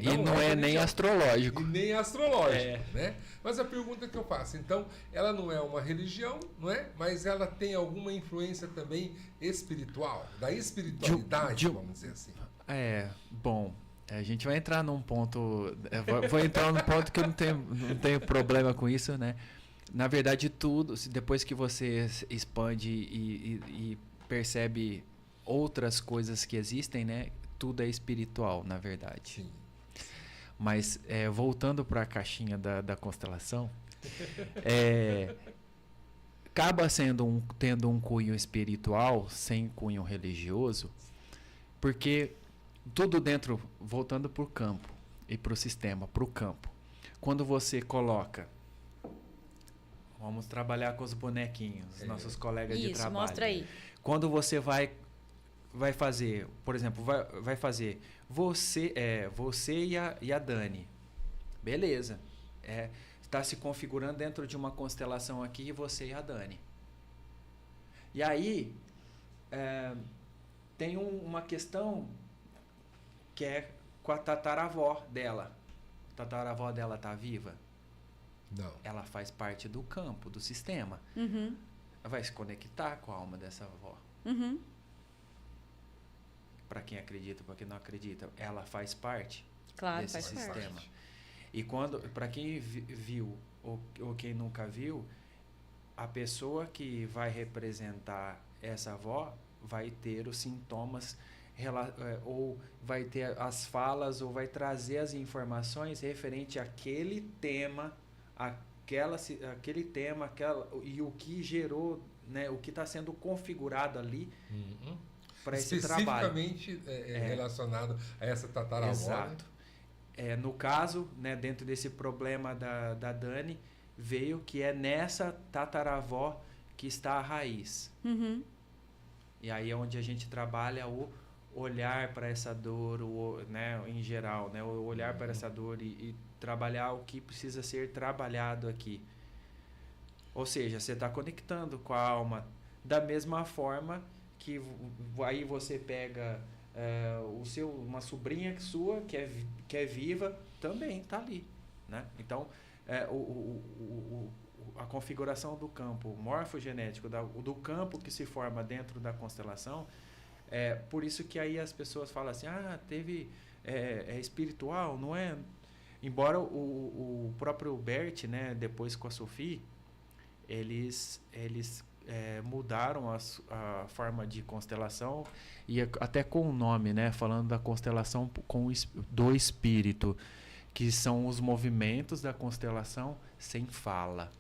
E não é nem astrológico. E nem astrológico, né? Mas a pergunta que eu faço, então, ela não é uma religião, não é? Mas ela tem alguma influência também espiritual, da espiritualidade, vamos dizer assim. Bom, a gente vai entrar num ponto, vou entrar num ponto que eu não tenho problema com isso, né? Na verdade, tudo, depois que você expande e percebe outras coisas que existem, né? Tudo é espiritual, na verdade. Sim. Mas, voltando para a caixinha da constelação, acaba tendo um cunho espiritual, sem cunho religioso, porque tudo dentro, voltando para o campo e para o sistema, para o campo. Quando você coloca... Vamos trabalhar com os bonequinhos, nossos colegas de trabalho. Isso, mostra aí. Quando você vai fazer, por exemplo, vai fazer você e a Dani. Beleza. Está se configurando dentro de uma constelação aqui, você e a Dani. E aí, tem uma questão que é com a tataravó dela. A tataravó dela está viva? Não. Ela faz parte do campo, do sistema. Uhum. Vai se conectar com a alma dessa avó. Uhum. Para quem acredita, para quem não acredita, ela faz parte desse sistema. E para quem viu ou quem nunca viu, a pessoa que vai representar essa avó vai ter os sintomas ou vai ter as falas ou vai trazer as informações referente àquele tema, aquele tema, e o que gerou, né, o que está sendo configurado ali para esse trabalho. Especificamente relacionado a essa tataravó. Exato. No caso, né, dentro desse problema da Dani, veio que é nessa tataravó que está a raiz. Uhum. E aí é onde a gente trabalha o olhar para essa dor, né, em geral, né, o olhar para essa dor e trabalhar o que precisa ser trabalhado aqui. Ou seja, você está conectando com a alma da mesma forma que aí você pega uma sobrinha sua que é viva, também está ali, né? Então, a configuração do campo morfogenético, do campo que se forma dentro da constelação, por isso que aí as pessoas falam assim, é espiritual, não é? Embora o próprio Bert, né, depois com a Sophie, eles mudaram a forma de constelação e até com o nome, né, falando da constelação do espírito, que são os movimentos da constelação sem fala.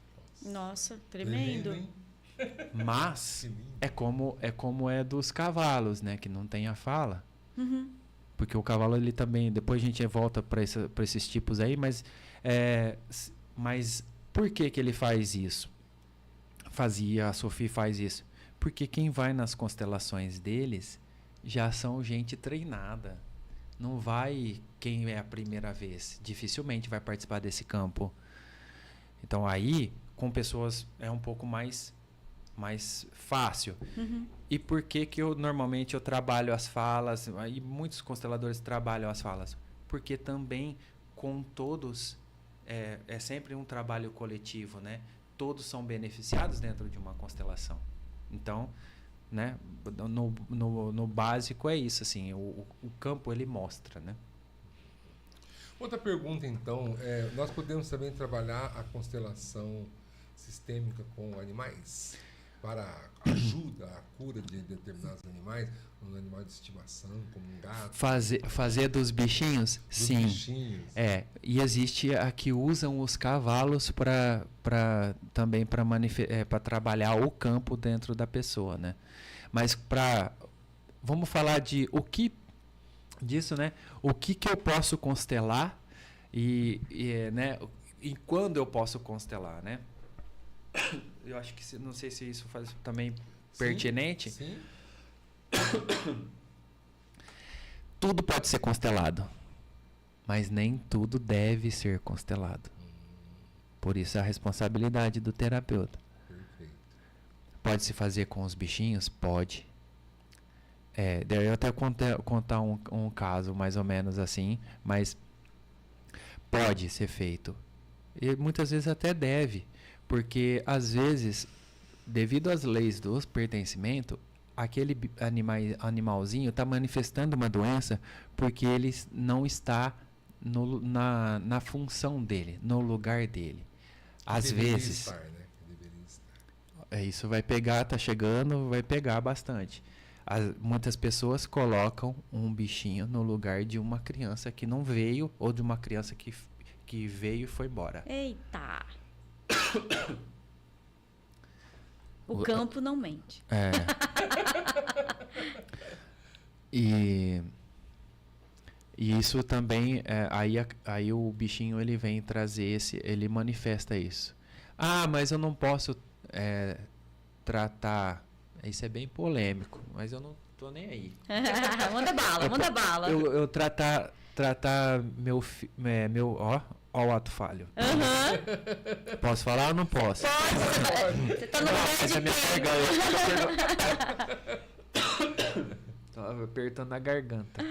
Nossa, tremendo. Mas é como é dos cavalos, né, que não tem a fala. Uhum. Porque o cavalo, ele também... Depois a gente volta para esses tipos aí, mas por que ele faz isso? A Sophie faz isso. Porque quem vai nas constelações deles já são gente treinada. Não vai quem é a primeira vez. Dificilmente vai participar desse campo. Então aí, com pessoas, é um pouco mais fácil. Uhum. E por que que normalmente eu trabalho as falas, e muitos consteladores trabalham as falas? Porque também com todos é sempre um trabalho coletivo, né? Todos são beneficiados dentro de uma constelação. Então, né, no básico é isso, assim, o campo ele mostra, né? Outra pergunta, então, nós podemos também trabalhar a constelação sistêmica com animais para ajuda à cura de determinados animais, um animal de estimação, como um gato. Fazer dos bichinhos? Dos Sim. bichinhos. E existe a que usam os cavalos também para trabalhar o campo dentro da pessoa, né? Mas vamos falar disso, né? O que eu posso constelar né? E quando eu posso constelar, né? Eu acho que não sei se isso faz também pertinente. Sim. Tudo pode ser constelado, mas nem tudo deve ser constelado. Por isso a responsabilidade do terapeuta. Perfeito. Pode se fazer com os bichinhos? Pode. Daí eu até contar um caso mais ou menos assim, mas pode ser feito. E muitas vezes até deve, porque às vezes, devido às leis do pertencimento, aquele animalzinho está manifestando uma doença porque ele não está na função dele, no lugar dele. Às vezes. Estar, né? Deveria estar. Isso vai pegar, tá chegando, vai pegar bastante. Muitas pessoas colocam um bichinho no lugar de uma criança que não veio ou de uma criança que veio e foi embora. Eita! O campo não mente. E isso também, aí o bichinho ele vem trazer ele manifesta isso. Ah, mas eu não posso tratar. Isso é bem polêmico, mas eu não tô nem aí. Manda bala. Eu tratar ó o ato falho. Uhum. Posso falar ou não posso? Pode. Você tá no lugar de quem? Tava apertando a garganta.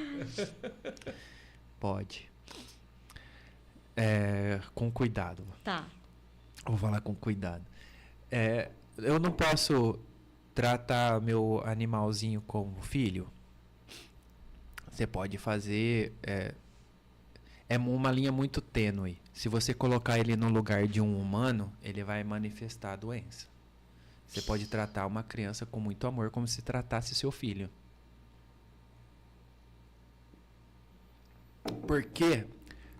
Pode. Com cuidado. Tá. Vou falar com cuidado. Eu não posso tratar meu animalzinho como filho. Você pode fazer. É uma linha muito tênue. Se você colocar ele no lugar de um humano, ele vai manifestar a doença. Você pode tratar uma criança com muito amor como se tratasse seu filho. Porque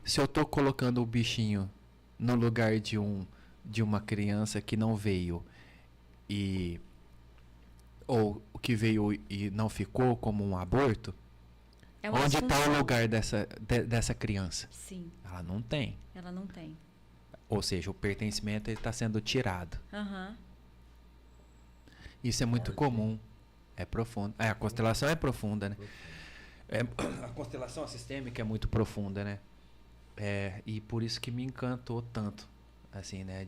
se eu estou colocando o bichinho no lugar de uma criança que não veio ou que veio e não ficou, como um aborto, onde está o lugar dessa criança? Sim. Ela não tem. Ela não tem. Ou seja, o pertencimento está sendo tirado. Uhum. Isso é muito comum. É profundo. A constelação é profunda, né? A constelação sistêmica é muito profunda, né? E por isso que me encantou tanto, assim, né?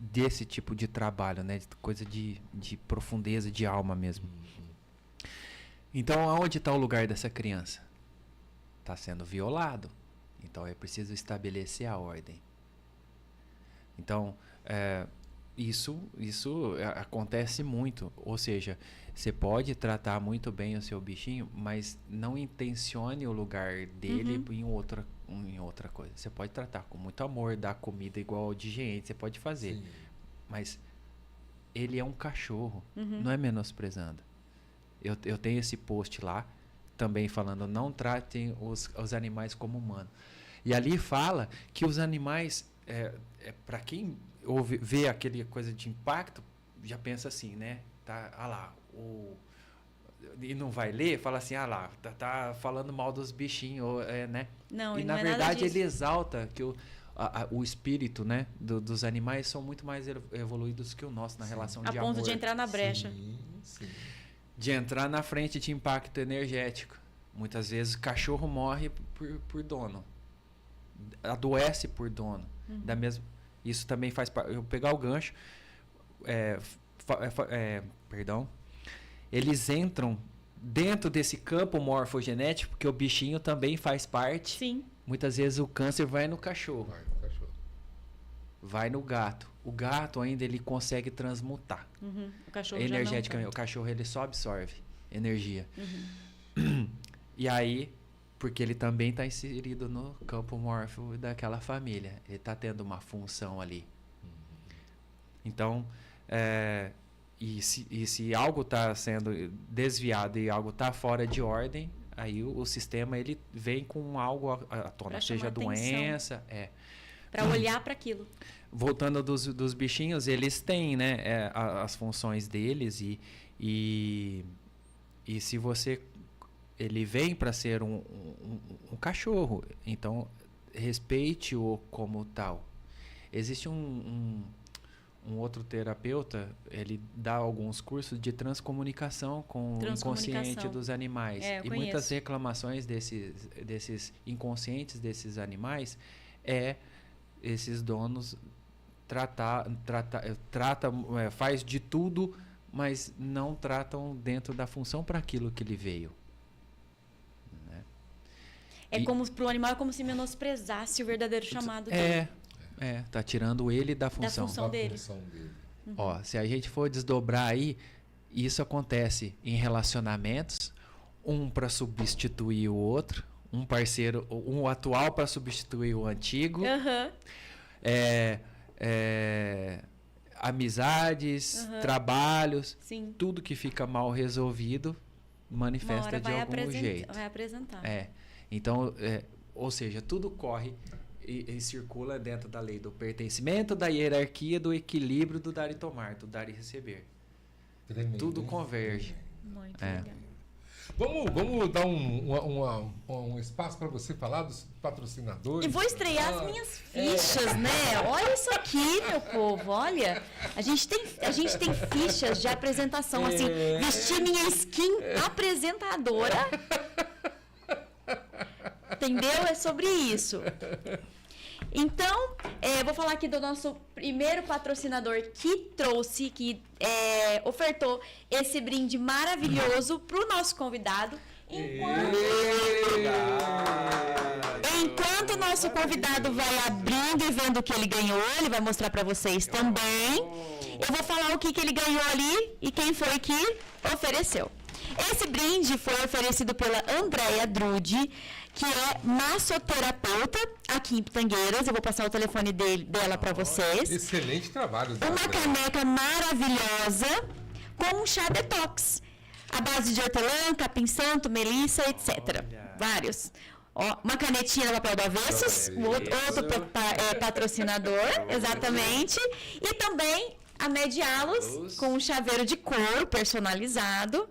Desse tipo de trabalho, né? Coisa de profundeza de alma mesmo. Então, aonde está o lugar dessa criança? Está sendo violado. Então, é preciso estabelecer a ordem. Então, isso acontece muito. Ou seja, você pode tratar muito bem o seu bichinho, mas não intencione o lugar dele em outra coisa. Você pode tratar com muito amor, dar comida igual de gente, você pode fazer. Sim. Mas ele é um cachorro, não é menosprezando. Eu tenho esse post lá, também falando, não tratem os animais como humanos. E ali fala que os animais, para quem vê aquele coisa de impacto, já pensa assim, né? Tá, lá, e não vai ler, fala assim, lá, tá falando mal dos bichinhos, né? Não, e não na é verdade nada disso. ele exalta que o espírito, né, dos animais são muito mais evoluídos que o nosso na relação de amor. A ponto de entrar na brecha. Sim. De entrar na frente de impacto energético. Muitas vezes cachorro morre por dono. Adoece por dono. Isso também faz parte. Eu pegar o gancho, perdão, eles entram dentro desse campo morfogenético, porque o bichinho também faz parte. Sim. Muitas vezes o câncer vai no cachorro, Vai no cachorro. vai no gato. O gato ainda ele consegue transmutar Uhum. O cachorro já não energeticamente. O tanto. cachorro ele só absorve energia. Uhum. E aí, porque ele também está inserido no campo morfo daquela família. Ele está tendo uma função ali. Então, e se algo está sendo desviado e algo está fora de ordem, aí o sistema ele vem com algo à tona, Pra seja chamar atenção. doença. Pra olhar para aquilo. Voltando dos bichinhos, eles têm, né, as funções deles e se você... Ele vem para ser um cachorro, então respeite-o como tal. Existe um outro terapeuta, ele dá alguns cursos de transcomunicação com o inconsciente dos animais. Eu E muitas conheço. reclamações desses inconscientes desses animais esses donos faz de tudo, mas não tratam dentro da função para aquilo que ele veio. Como pro animal é como se menosprezasse o verdadeiro chamado dele. Tá tirando ele da função. função dele. função dele. Ó, se a gente for desdobrar aí, isso acontece em relacionamentos, um para substituir o outro, um parceiro, um atual para substituir o antigo, Aham. amizades, trabalhos, Sim. tudo que fica mal resolvido Uma manifesta hora de algum jeito. vai apresentar. Então, ou seja, tudo corre e circula dentro da lei do pertencimento, da hierarquia, do equilíbrio, do dar e tomar, do dar e receber. Tremendo, Tudo hein? converge. Muito É. legal. Vamos dar um espaço para você falar dos patrocinadores. E vou estrear as minhas fichas, né? Olha isso aqui, meu povo. Olha, a gente tem fichas de apresentação, assim, vestir minha skin apresentadora. Entendeu? É sobre isso. Então, vou falar aqui do nosso primeiro patrocinador que ofertou esse brinde maravilhoso para o nosso convidado. Enquanto o nosso convidado vai abrindo e vendo o que ele ganhou, ele vai mostrar para vocês também. Eu vou falar o que ele ganhou ali e quem foi que ofereceu. Esse brinde foi oferecido pela Andréia Drude, que é massoterapeuta aqui em Pitangueiras. Eu vou passar o telefone dela para vocês. Excelente trabalho. Uma caneca maravilhosa com um chá detox. À base de hortelã, capim santo, melissa, etc. Olha. Vários. Ó, uma canetinha no papel do avessos, outro patrocinador, exatamente. E também a Medialos, com um chaveiro de couro personalizado.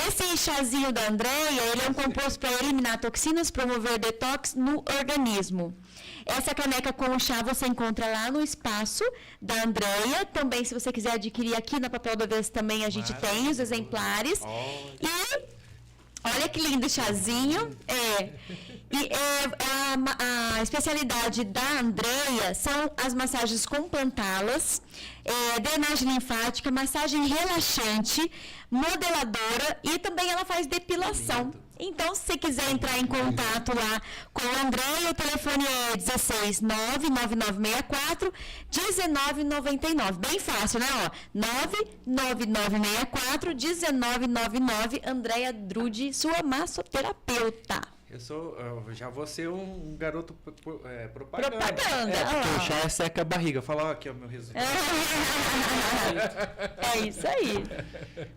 Esse chazinho da Andréia, ele é um composto para eliminar toxinas, promover detox no organismo. Essa caneca com o chá você encontra lá no espaço da Andréia. Também, se você quiser adquirir aqui na Papel do Avesso, também a gente tem os exemplares. E olha que lindo chazinho. A especialidade da Andréia são as massagens com plantalas, drenagem linfática, massagem relaxante, modeladora e também ela faz depilação. Então, se você quiser entrar em contato lá com a Andréia, o telefone é 16-99964-1999. Bem fácil, né? 99964-1999. Andréia Drude, sua massoterapeuta. Eu já vou ser um garoto propaganda. Propaganda, Porque ó. o chá seca a barriga. Fala aqui, ó, meu resultado. É isso aí.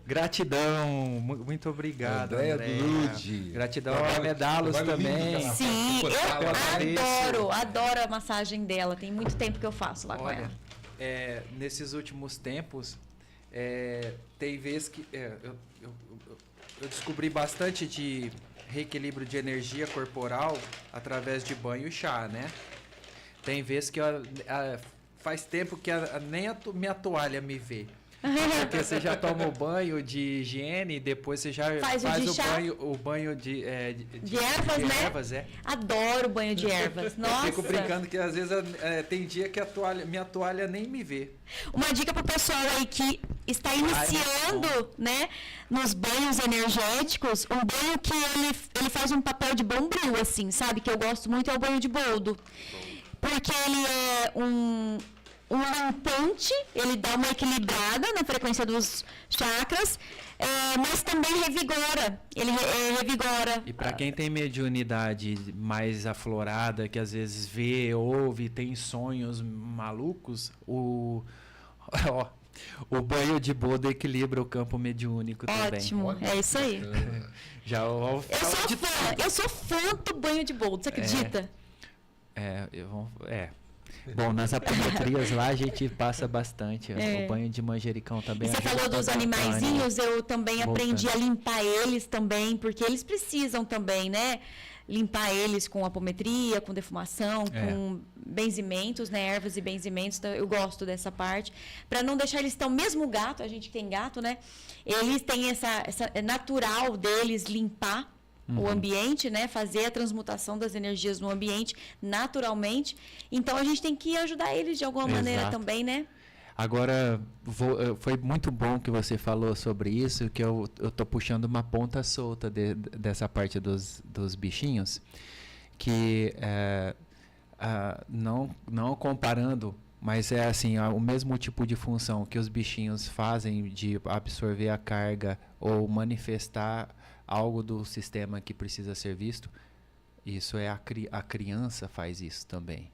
Gratidão, muito obrigado, Andréia Andréia. Drude. Gratidão a Trabalho- Medalos trabalho lindo também. que ela Sim, Pela eu adoro a massagem dela. Tem muito tempo que eu faço lá com Olha, ela. nesses últimos tempos, tem vezes que eu descobri bastante de reequilíbrio de energia corporal através de banho e chá, né? Tem vezes que faz tempo que nem minha toalha me vê. Porque você já toma o banho de higiene e depois você já Faz o chá. o banho de ervas, né? ervas, é. Adoro banho de ervas. Nossa. Fico brincando que às vezes tem dia que minha toalha nem me vê. Uma dica pro pessoal aí que está iniciando, né, nos banhos energéticos, um banho que ele faz um papel de bombril, assim, sabe? Que eu gosto muito é o banho de boldo. Porque ele é um lampante, ele dá uma equilibrada na frequência dos chakras, mas também revigora. Ele revigora. E para quem tem mediunidade mais aflorada, que às vezes vê, ouve, tem sonhos malucos, o banho de boldo equilibra o campo mediúnico também. Ótimo, é isso aí. Eu sou fã do banho de boldo, você acredita? Bom, nas apometrias lá a gente passa bastante. O banho de manjericão também. E você falou dos animaizinhos, eu também aprendi a limpar eles também, porque eles precisam também, né? Limpar eles com apometria, com defumação, com benzimentos, né? Ervas e benzimentos. Então, eu gosto dessa parte. Para não deixar eles tão... Mesmo o gato, a gente que tem gato, né? Eles têm essa natural deles limpar o ambiente, né? Fazer a transmutação das energias no ambiente naturalmente. Então, a gente tem que ajudar eles de alguma maneira também, né? Agora, foi muito bom que você falou sobre isso, que eu tô puxando uma ponta solta dessa parte dos bichinhos, que não comparando, mas é assim, o mesmo tipo de função que os bichinhos fazem de absorver a carga ou manifestar algo do sistema que precisa ser visto, isso é a criança faz isso também.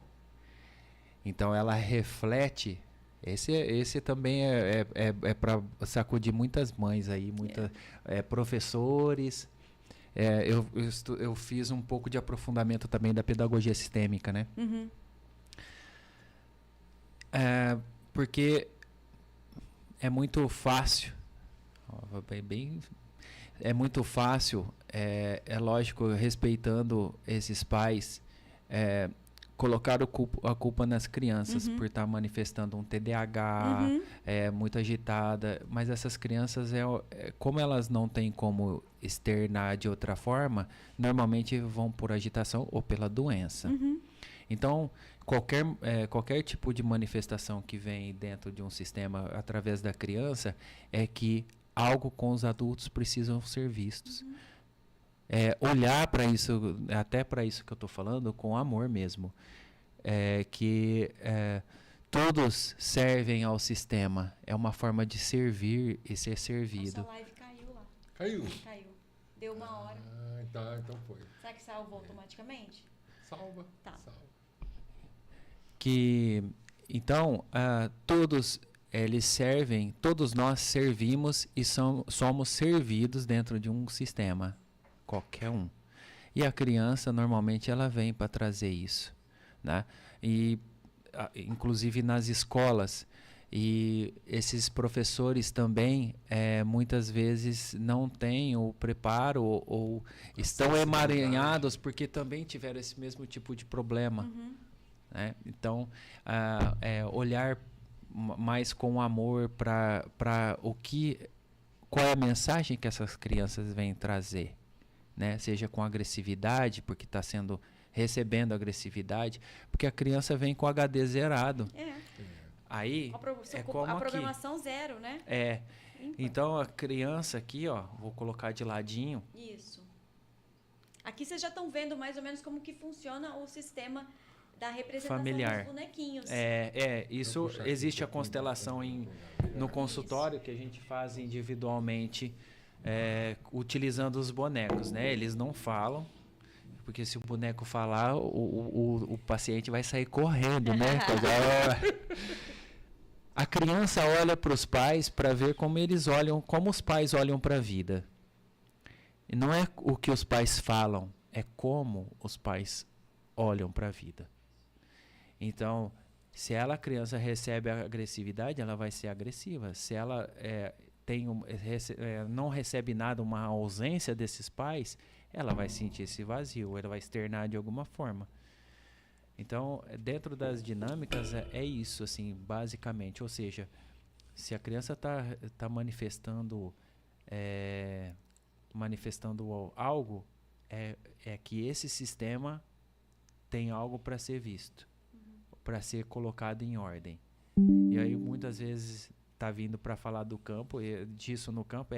Então ela reflete. Esse também é para sacudir muitas mães aí, professores. Eu fiz um pouco de aprofundamento também da pedagogia sistêmica, né? Uhum. Porque é muito fácil, é muito fácil, é lógico, respeitando esses pais, colocar a culpa nas crianças por estar manifestando um TDAH, muito agitada, mas essas crianças, como elas não têm como externar de outra forma, normalmente vão por agitação ou pela doença. Então, qualquer tipo de manifestação que vem dentro de um sistema através da criança é que algo com os adultos precisam ser vistos. Olhar para isso, até para isso que eu estou falando, com amor mesmo. Todos servem ao sistema. É uma forma de servir e ser servido. Nossa live caiu lá. Caiu? Caiu. Deu 1 hora. Então foi. Será que salvou automaticamente? Salva. Tá. Salva. Então, todos eles servem, todos nós servimos e somos servidos dentro de um sistema, qualquer um. E a criança, normalmente, ela vem para trazer isso, né? E, inclusive, nas escolas, e esses professores também, muitas vezes, não têm o preparo ou estão emaranhados porque também tiveram esse mesmo tipo de problema. Né? Então, olhar mais com amor para qual é a mensagem que essas crianças vêm trazer, né? Seja com agressividade, porque está recebendo agressividade, porque a criança vem com HD zerado. Aí a programação zero, né? Então a criança aqui, ó, vou colocar de ladinho. Isso. Aqui vocês já estão vendo mais ou menos como que funciona o sistema da representação familiar. dos bonequinhos. Isso existe a constelação no consultório que a gente faz individualmente, utilizando os bonecos, né? Eles não falam, porque se o boneco falar, o paciente vai sair correndo, né? A criança olha para os pais para ver como os pais olham para a vida. E não é o que os pais falam, é como os pais olham para a vida. Então, se a criança recebe a agressividade, ela vai ser agressiva. Se ela não recebe nada, uma ausência desses pais, ela vai sentir esse vazio, ela vai externar de alguma forma. Então, dentro das dinâmicas, é isso, assim, basicamente. Ou seja, Se a criança tá manifestando algo, é que esse sistema tem algo para ser visto, para ser colocado em ordem. E aí muitas vezes tá vindo para falar do campo, e disso no campo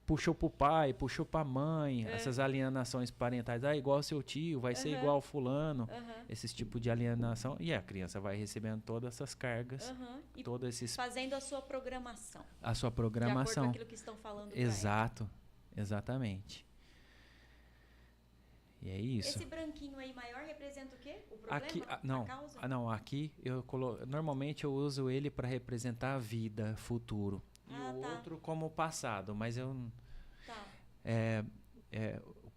puxou pro pai, puxou pra mãe, essas alienações parentais, igual seu tio, vai ser igual fulano, esses tipos de alienação, e a criança vai recebendo todas essas cargas, todos esses... Fazendo a sua programação. A sua De programação. acordo com aquilo que estão falando pra Exato, exatamente. E é isso. Esse branquinho aí maior representa o quê? O problema? Aqui, A causa? não, aqui normalmente eu uso ele para representar a vida, futuro. E o outro como passado, mas eu... Tá.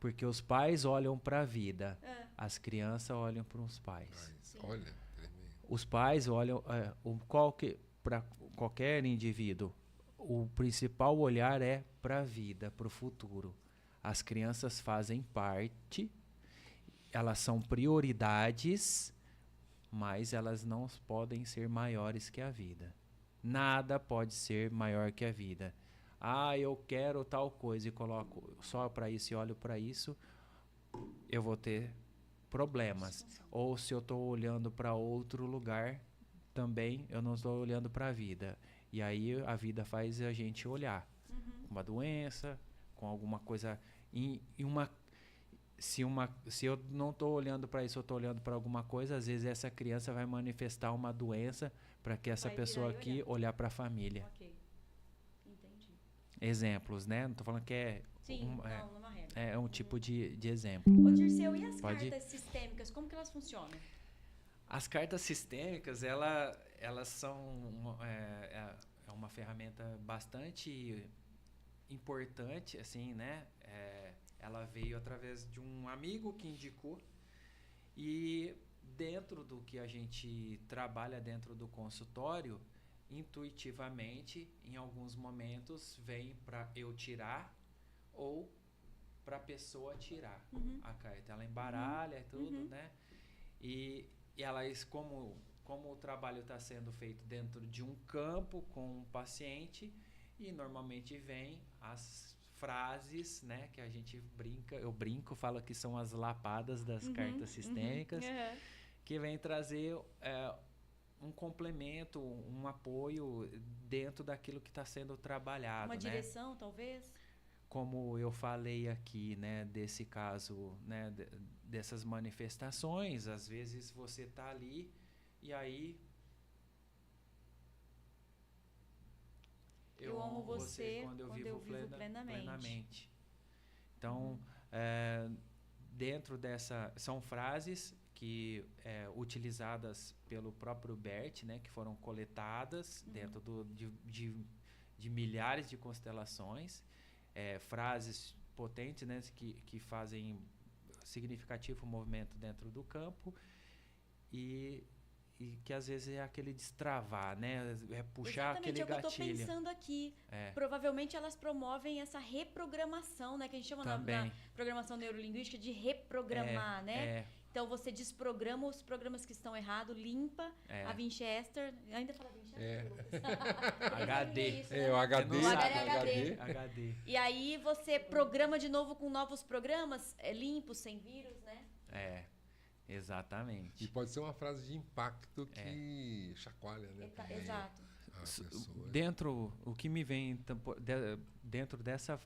Porque os pais olham para a vida, as crianças olham para os pais. Olha, tremendo. Os pais olham... para qualquer indivíduo, o principal olhar é para a vida, para o futuro. As crianças fazem parte, elas são prioridades, mas elas não podem ser maiores que a vida. Nada pode ser maior que a vida. Eu quero tal coisa e coloco só para isso e olho para isso, eu vou ter problemas. Ou se eu estou olhando para outro lugar, também eu não estou olhando para a vida. E aí a vida faz a gente olhar. Uma doença, com alguma coisa... Se eu não estou olhando para isso, eu estou olhando para alguma coisa, às vezes essa criança vai manifestar uma doença para que essa pessoa aqui olhar para a família. Ok. Entendi. Exemplos, né? Não estou falando que é... Sim, numa regra. É um tipo de exemplo. Ô, Dirceu, e as cartas sistêmicas, como que elas funcionam? As cartas sistêmicas, elas são uma ferramenta bastante importante, assim, né? Ela veio através de um amigo que indicou, e dentro do que a gente trabalha dentro do consultório, intuitivamente, em alguns momentos, vem para eu tirar ou para a pessoa tirar a carta. Ela embaralha tudo, né? E elas, como o trabalho está sendo feito dentro de um campo com um paciente, e normalmente vem as frases, né, que a gente falo que são as lapadas das cartas sistêmicas, que vem trazer um complemento, um apoio dentro daquilo que está sendo trabalhado. Uma direção, talvez? Como eu falei aqui, né, desse caso, né, dessas manifestações, às vezes você está ali e aí... Eu amo você quando eu vivo plenamente. Então, dentro dessa... São frases que utilizadas pelo próprio Bert, né, que foram coletadas dentro de milhares de constelações. Frases potentes, né, que fazem significativo movimento dentro do campo. E que às vezes é aquele destravar, né? Puxar aquele gatilho. Exatamente, é o que eu estou pensando aqui. Provavelmente elas promovem essa reprogramação, né? Que a gente chama na programação neurolinguística de reprogramar, né? Então você desprograma os programas que estão errados, limpa a Winchester. Ainda fala Winchester? HD. Isso, né? O HD. HD. E aí você programa de novo com novos programas limpos, sem vírus, né? Exatamente. E pode ser uma frase de impacto que chacoalha, né? Exato. O que me vem dentro dessa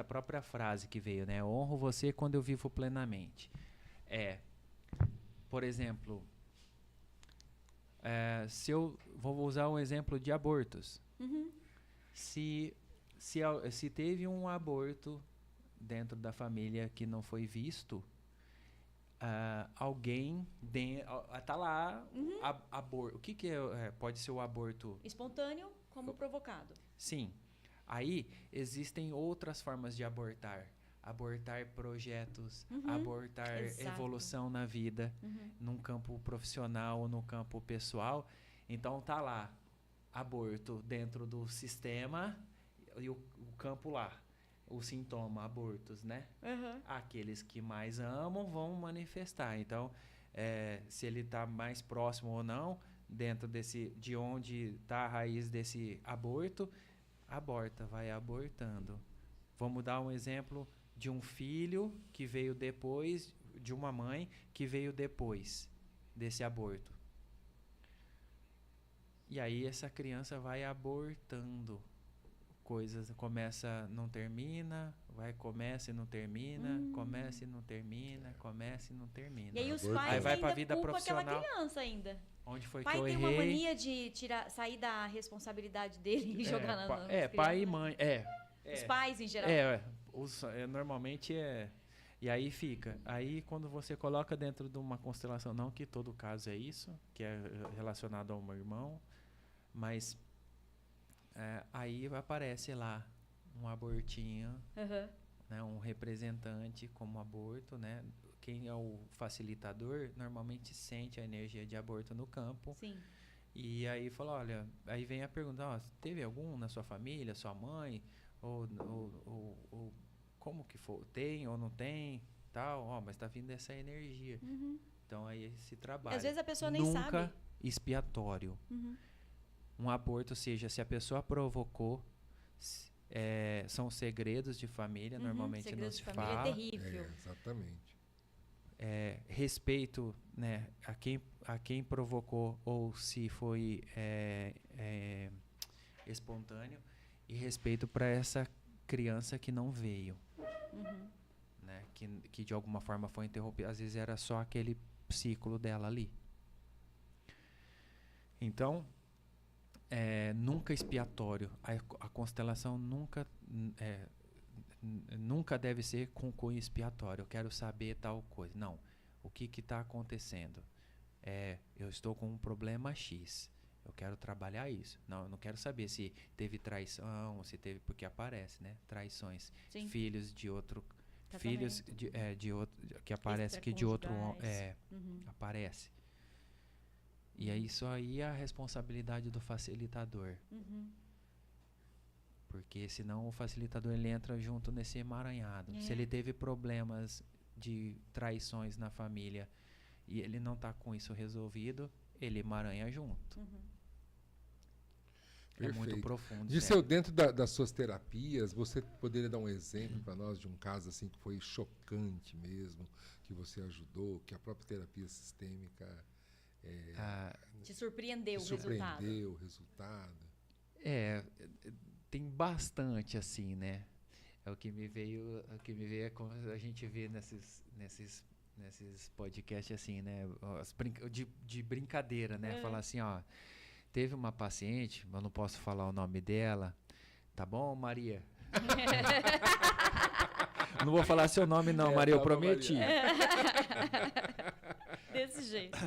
própria frase que veio, né? Honro você quando eu vivo plenamente. Por exemplo, se eu vou usar um exemplo de abortos. Se teve um aborto dentro da família que não foi visto, alguém tá lá, o que pode ser o aborto espontâneo como provocado. Sim. Aí existem outras formas de abortar projetos, abortar evolução na vida, num campo profissional ou no campo pessoal. Então tá lá, aborto dentro do sistema e o campo lá. O sintoma, abortos, né? Aqueles que mais amam vão manifestar. Então, se ele está mais próximo ou não, dentro de onde está a raiz desse aborto, aborta, vai abortando. Vamos dar um exemplo de um filho que veio depois, de uma mãe que veio depois desse aborto. E aí essa criança vai abortando coisas, começa, não termina, começa e não termina, começa e não termina, começa e não termina. E aí os Aborto. pais Aí vai ainda pra vida culpam aquela profissional. criança ainda. Onde foi O pai que eu tem errei? uma mania de sair da responsabilidade dele e jogar nas pai e crianças. mãe. Os pais, em geral. Normalmente é. E aí fica. Aí quando você coloca dentro de uma constelação, não que todo caso é isso, que é relacionado a um irmão, mas aí aparece lá um abortinho, Uhum. né, um representante como aborto, né? Quem é o facilitador normalmente sente a energia de aborto no campo. Sim. E aí fala, olha, aí vem a pergunta, ó, teve algum na sua família, sua mãe, ou como que for, tem ou não tem, tal, ó, mas tá vindo essa energia. Uhum. Então aí se trabalha. Às vezes a pessoa nem Nunca sabe. expiatório. Uhum. Um aborto, ou seja, se a pessoa provocou, são segredos de família, normalmente Segredo não de se família fala. é terrível. Exatamente. Respeito, né, a quem provocou ou se foi espontâneo, e respeito para essa criança que não veio, né, que de alguma forma foi interrompida. Às vezes era só aquele ciclo dela ali. Então, nunca expiatório. A constelação nunca deve ser com cunho expiatório. Eu quero saber tal coisa. Não. O que está acontecendo? Eu estou com um problema X. Eu quero trabalhar isso. Não, eu não quero saber se teve traição, se teve, porque aparece, né? Traições. Sim. Filhos de outro, Casamento. filhos de outro, que aparece que de outro, Extraconjugais. aparece. E aí isso aí é a responsabilidade do facilitador. Porque senão o facilitador ele entra junto nesse emaranhado. Se ele teve problemas de traições na família e ele não está com isso resolvido, ele emaranha junto. É muito Perfeito. profundo. Dirceu, dentro das suas terapias, você poderia dar um exemplo para nós de um caso assim que foi chocante mesmo, que você ajudou, que a própria terapia sistêmica Te surpreendeu te o resultado. surpreendeu o resultado? Tem bastante assim, né? O que me veio é como a gente vê nesses podcasts assim, né? De brincadeira, né? Falar assim, ó, teve uma paciente, eu não posso falar o nome dela, tá bom, Maria? Não vou falar seu nome não, Maria, eu prometi. Desse jeito.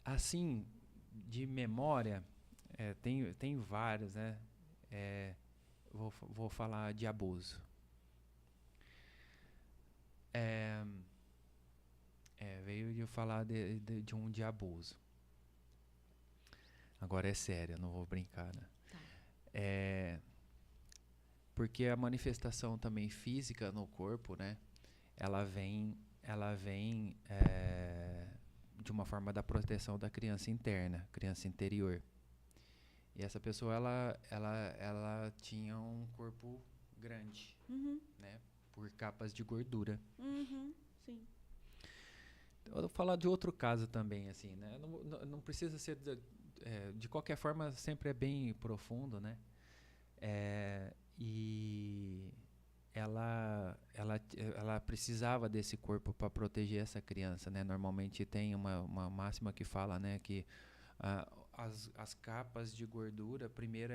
Assim, de memória, tem vários, né? Vou falar de abuso. Veio de eu falar de um de abuso. Agora é sério, eu não vou brincar, né? Tá. Porque a manifestação também física no corpo, né? Ela vem de uma forma da proteção da criança interna, criança interior. E essa pessoa, ela tinha um corpo grande, né? Por capas de gordura. Sim. Eu vou falar de outro caso também, assim, né? Não precisa ser... de qualquer forma, sempre é bem profundo, né? E ela precisava desse corpo para proteger essa criança, né? Normalmente tem uma máxima que fala, né? Que as capas de gordura, primeiro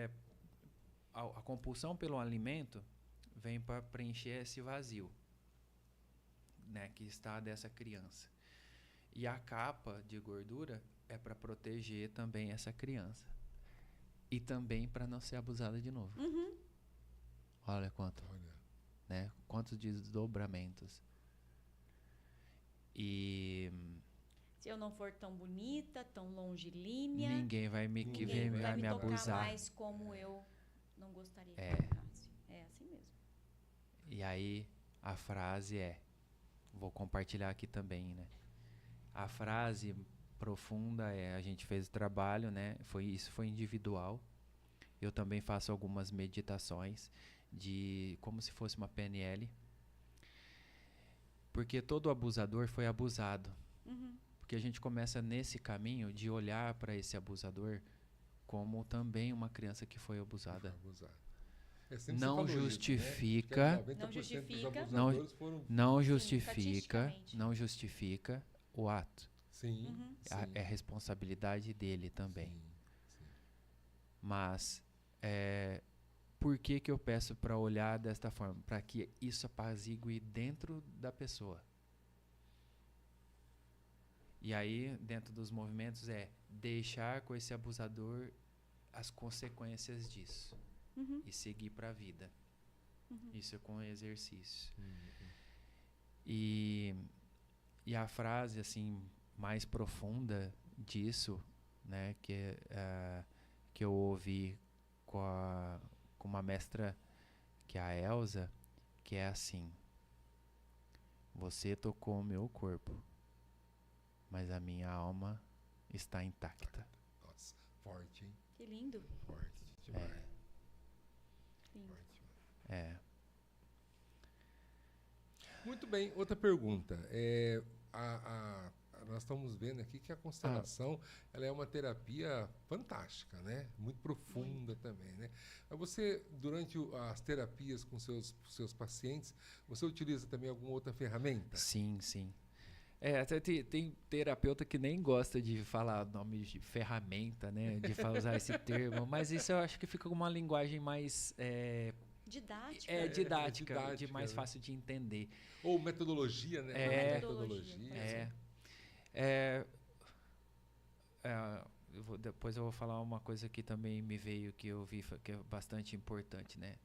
a compulsão pelo alimento vem para preencher esse vazio, né? Que está dessa criança. E a capa de gordura é para proteger também essa criança. E também para não ser abusada de novo. Olha quanto. Né? Quantos desdobramentos. E Se eu não for tão bonita, tão longilínea, ninguém vai me tocar abusar. mais como eu não gostaria que tocasse. É assim mesmo. E aí a frase vou compartilhar aqui também, né? A frase profunda a gente fez o trabalho, né? Isso foi individual. Eu também faço algumas meditações de como se fosse uma PNL. Porque todo abusador foi abusado. Porque a gente começa nesse caminho de olhar para esse abusador como também uma criança que foi abusada. Não justifica, não justifica o ato. Sim, É responsabilidade dele também. Sim. Mas por que eu peço para olhar desta forma? Para que isso apazigue dentro da pessoa. E aí, dentro dos movimentos, deixar com esse abusador as consequências disso. E seguir para a vida. Isso é com exercício. E a frase assim mais profunda disso, né, que eu ouvi com uma mestra, que é a Elsa, que é assim: você tocou o meu corpo, mas a minha alma está intacta. Nossa, forte, hein? Que lindo. Forte demais. Lindo. Muito bem, outra pergunta. Nós estamos vendo aqui que a constelação ela é uma terapia fantástica, né? Muito profunda também, né? Mas você, durante as terapias com seus pacientes, você utiliza também alguma outra ferramenta? Sim. Até tem terapeuta que nem gosta de falar nome de ferramenta, né? De usar esse termo, mas isso eu acho que fica com uma linguagem mais... didática. Didática, de mais fácil de entender. Ou metodologia, né? Metodologia. Depois eu vou falar uma coisa que também me veio, que eu vi que é bastante importante, né?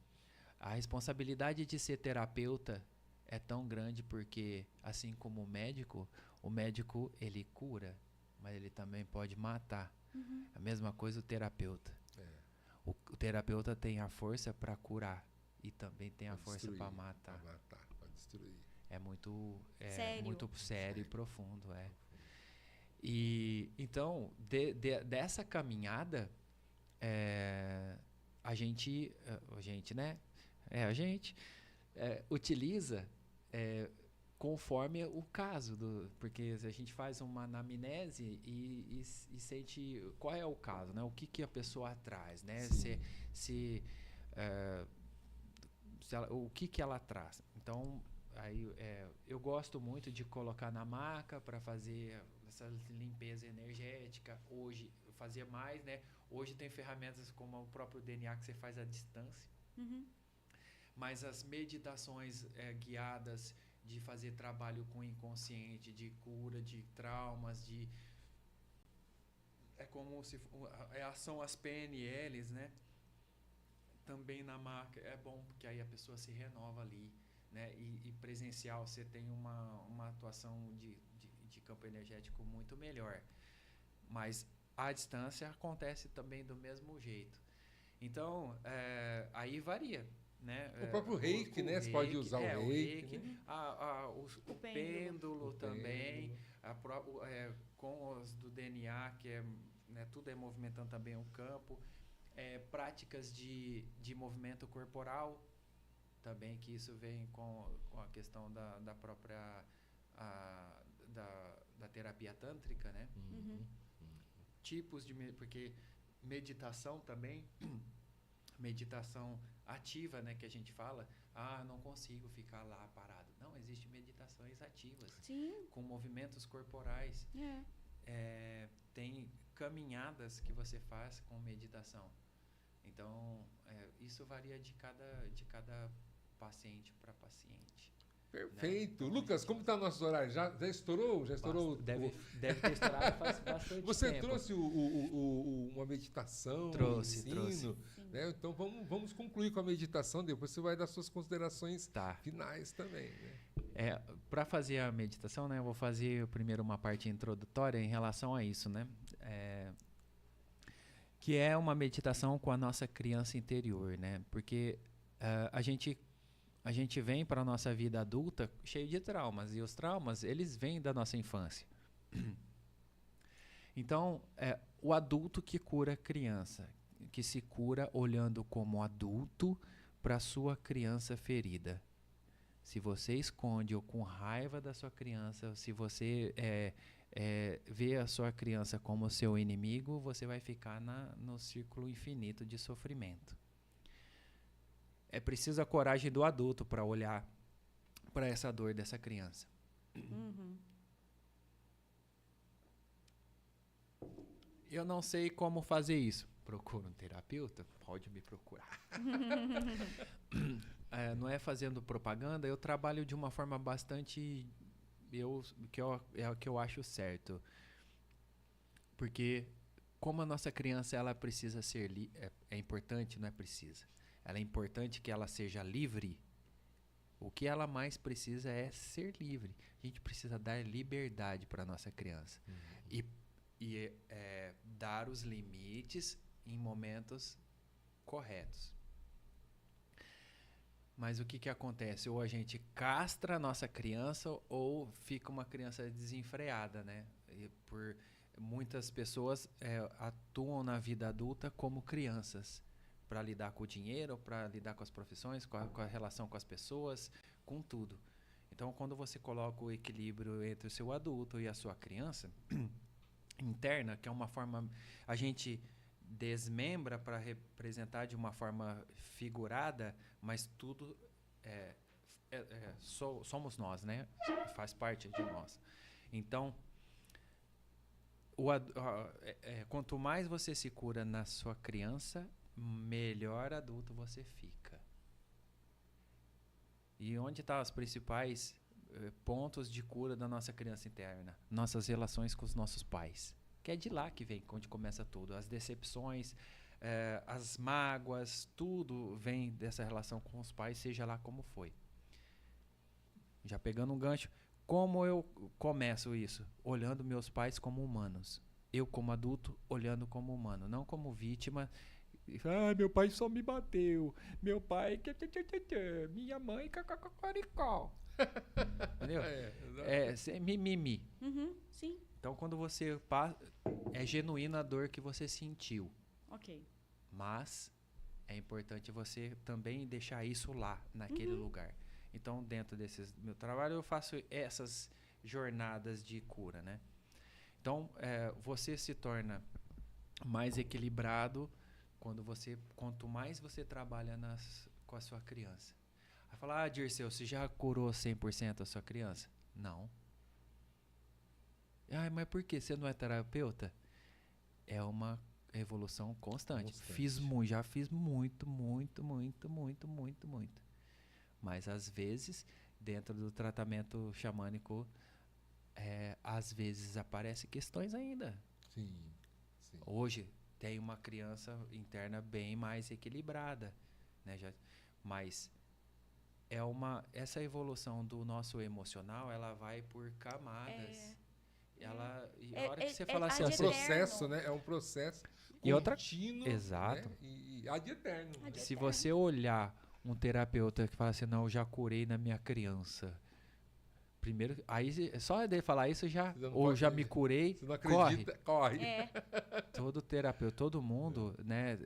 A responsabilidade de ser terapeuta é tão grande porque, assim como o médico ele cura, mas ele também pode matar. A mesma coisa o terapeuta. O terapeuta tem a força para curar e também tem a força para matar. Para destruir. É muito sério. sério e profundo, E então, dessa caminhada, a gente utiliza conforme o caso, porque a gente faz uma anamnese e sente qual é o caso, né? O que a pessoa traz, né? O que ela traz. Então, aí eu gosto muito de colocar na maca para fazer essa limpeza energética. Hoje eu fazia mais, né? Hoje tem ferramentas como o próprio DNA que você faz à distância. Mas as meditações guiadas de fazer trabalho com o inconsciente, de cura de traumas, como se são as PNLs, né? Também na maca é bom porque aí a pessoa se renova ali, né? E presencial você tem uma atuação de campo energético muito melhor. Mas à distância acontece também do mesmo jeito. Então, aí varia, né? O próprio reiki, né? Você pode usar o reiki. Né? O pêndulo também. Com os do DNA, que tudo é movimentando também o campo. Práticas de movimento corporal também, que isso vem com a questão da própria da terapia tântrica, né? Tipos porque meditação também, meditação ativa, né, que a gente fala, não consigo ficar lá parado. Não, existem meditações ativas. Sim. Com movimentos corporais. Tem caminhadas que você faz com meditação. Então, isso varia de cada paciente para paciente. Perfeito. Né? Então, Lucas, como está o nosso horário? Já estourou? Deve ter estourado faz bastante tempo. Você trouxe uma meditação, trouxe. Né? Então vamos concluir com a meditação, depois você vai dar suas considerações finais também. Né? Para fazer a meditação, né, eu vou fazer primeiro uma parte introdutória em relação a isso, né? Que é uma meditação com a nossa criança interior, né? Porque a gente vem para a nossa vida adulta cheio de traumas, e os traumas, eles vêm da nossa infância. Então, o adulto que cura a criança, que se cura olhando como adulto para sua criança ferida. Se você esconde ou com raiva da sua criança, se você vê a sua criança como seu inimigo, você vai ficar no círculo infinito de sofrimento. É preciso a coragem do adulto para olhar para essa dor dessa criança. Uhum. Eu não sei como fazer isso. Procura um terapeuta? Pode me procurar. Não é fazendo propaganda, eu trabalho de uma forma bastante... é o que eu acho certo. Porque como a nossa criança ela precisa ser... é importante, não é precisa. Ela é importante que ela seja livre. O que ela mais precisa é ser livre. A gente precisa dar liberdade para a nossa criança. E dar os limites em momentos corretos. Mas o que acontece? Ou a gente castra a nossa criança ou fica uma criança desenfreada, né? Por muitas pessoas atuam na vida adulta como crianças, para lidar com o dinheiro, para lidar com as profissões, com a relação com as pessoas, com tudo. Então, quando você coloca o equilíbrio entre o seu adulto e a sua criança interna, que é uma forma... A gente desmembra para representar de uma forma figurada, mas tudo somos nós, né? Faz parte de nós. Então, quanto mais você se cura na sua criança, melhor adulto você fica. E onde estão os principais pontos de cura da nossa criança interna? Nossas relações com os nossos pais. Que é de lá que vem, onde começa tudo. As decepções, as mágoas, tudo vem dessa relação com os pais, seja lá como foi. Já pegando um gancho, como eu começo isso? Olhando meus pais como humanos. Eu, como adulto, olhando como humano, não como vítima. Meu pai só me bateu. Meu pai... Minha mãe... Cacacaricó. Entendeu? Mimimi. Uhum, sim. Então, quando você passa... É genuína a dor que você sentiu. Ok. Mas é importante você também deixar isso lá, naquele lugar. Então, dentro desse meu trabalho, eu faço essas jornadas de cura, né? Então, você se torna mais equilibrado quanto mais você trabalha com a sua criança. Aí fala, Dirceu, você já curou 100% a sua criança? Não. Mas por que? Você não é terapeuta? É uma evolução constante. Já fiz muito. Mas, às vezes, dentro do tratamento xamânico, às vezes aparecem questões ainda. Sim. Hoje, tem uma criança interna bem mais equilibrada, né? Mas essa evolução do nosso emocional, ela vai por camadas. E a hora que você fala assim... É um processo, né? É um processo contínuo. Exato. Né? E ad eterno. Se você olhar um terapeuta que fala assim, não, eu já curei na minha criança. Primeiro, aí só dele falar isso já me curei, você não acredita, corre. Todo terapeuta, todo mundo, né?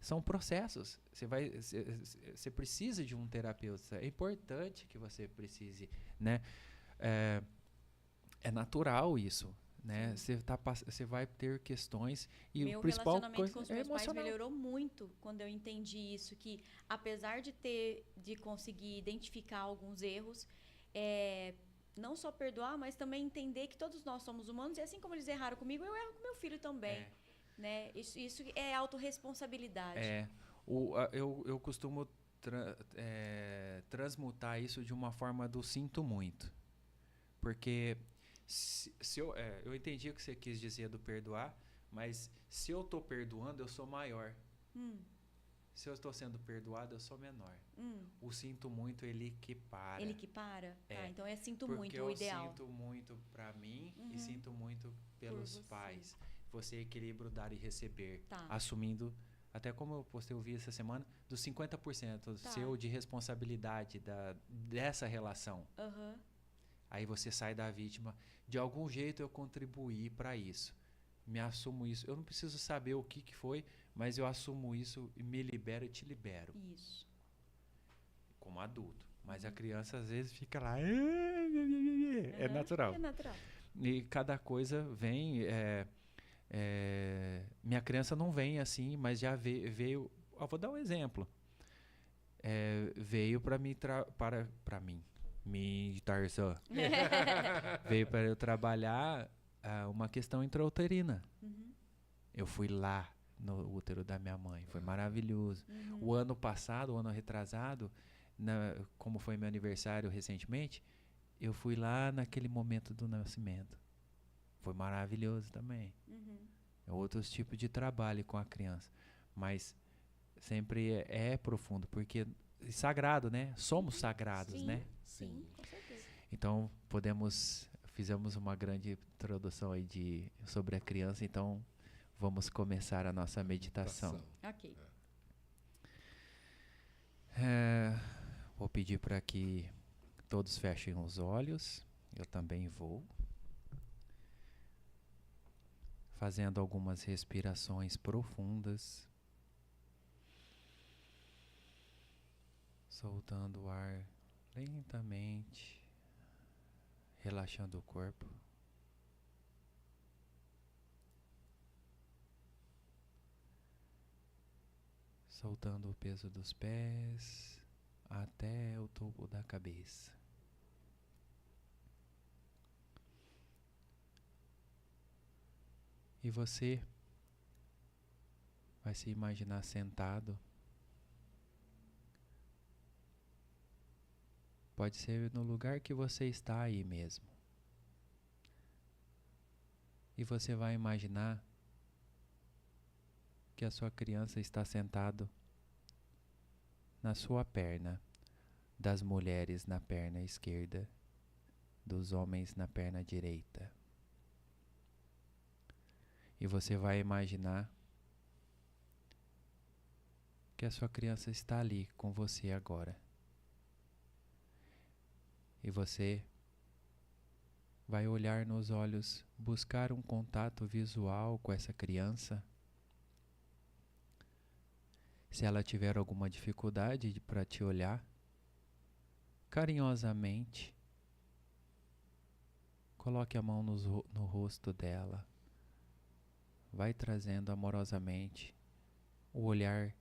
São processos. Você precisa de um terapeuta. É importante que você precise, né? É natural isso, né? Você vai ter questões e meu o principal relacionamento com os meus pais emocional. melhorou muito quando eu entendi isso, que apesar de conseguir identificar alguns erros, não só perdoar, mas também entender que todos nós somos humanos e assim como eles erraram comigo, eu erro com meu filho também. Né? Isso é autorresponsabilidade. Eu costumo transmutar isso de uma forma do sinto muito. Porque eu entendi o que você quis dizer do perdoar, mas se eu estou perdoando, eu sou maior. Se eu estou sendo perdoado, eu sou menor. O sinto muito, ele equipara. Ele equipara? Então sinto muito, o eu ideal. Sinto muito para mim e sinto muito pelos pais. Você equilibra o dar e receber. Assumindo, até como eu postei o vídeo essa semana, dos 50% seu de responsabilidade dessa relação. Aí você sai da vítima. De algum jeito eu contribuí para isso. Me assumo isso. Eu não preciso saber o que foi, mas eu assumo isso e me libero e te libero. Isso. Como adulto. Mas a criança às vezes fica lá. É natural. É natural. E cada coisa vem. Minha criança não vem assim, mas já veio. Vou dar um exemplo. Veio para mim. Para mim. Tarzan. Veio para eu trabalhar uma questão intrauterina. Eu fui lá no útero da minha mãe. Foi maravilhoso. O ano passado, o ano retrasado, como foi meu aniversário recentemente, eu fui lá naquele momento do nascimento. Foi maravilhoso também. É outros tipos de trabalho com a criança. Mas sempre é profundo, porque sagrado, né? Somos sagrados, Sim, né? Sim, com certeza. Então, fizemos uma grande introdução aí sobre a criança, então vamos começar a nossa meditação. Ok. Vou pedir para que todos fechem os olhos, eu também vou. Fazendo algumas respirações profundas. Soltando o ar lentamente, relaxando o corpo. Soltando o peso dos pés até o topo da cabeça. E você vai se imaginar sentado. Pode ser no lugar que você está aí mesmo. E você vai imaginar que a sua criança está sentado na sua perna, das mulheres na perna esquerda, dos homens na perna direita. E você vai imaginar que a sua criança está ali com você agora. E você vai olhar nos olhos, buscar um contato visual com essa criança. Se ela tiver alguma dificuldade para te olhar, carinhosamente, coloque a mão no rosto dela. Vai trazendo amorosamente o olhar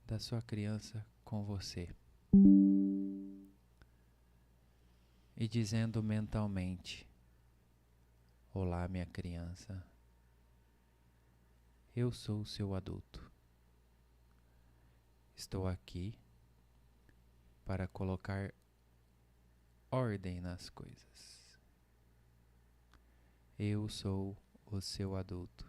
da sua criança com você. E dizendo mentalmente: olá, minha criança. Eu sou o seu adulto. Estou aqui para colocar ordem nas coisas. Eu sou o seu adulto.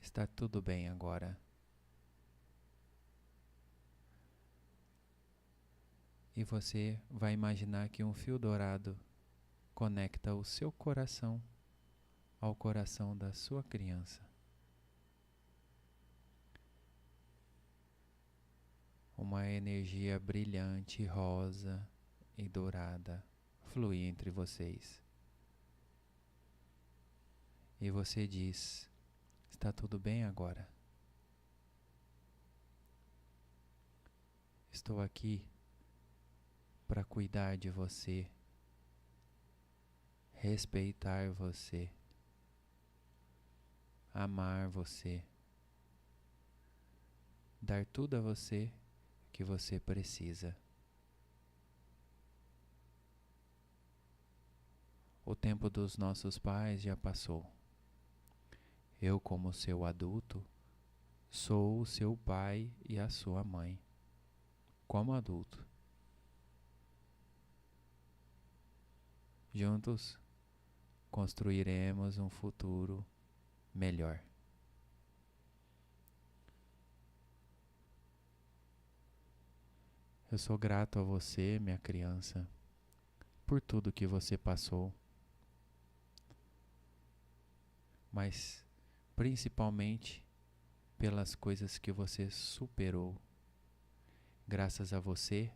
Está tudo bem agora. E você vai imaginar que um fio dourado conecta o seu coração ao coração da sua criança. Uma energia brilhante, rosa e dourada flui entre vocês. E você diz: está tudo bem agora? Estou aqui para cuidar de você, respeitar você, amar você, dar tudo a você que você precisa. O tempo dos nossos pais já passou. Eu, como seu adulto, sou o seu pai e a sua mãe. Como adulto. Juntos construiremos um futuro melhor. Eu sou grato a você, minha criança, por tudo que você passou, mas principalmente pelas coisas que você superou. Graças a você,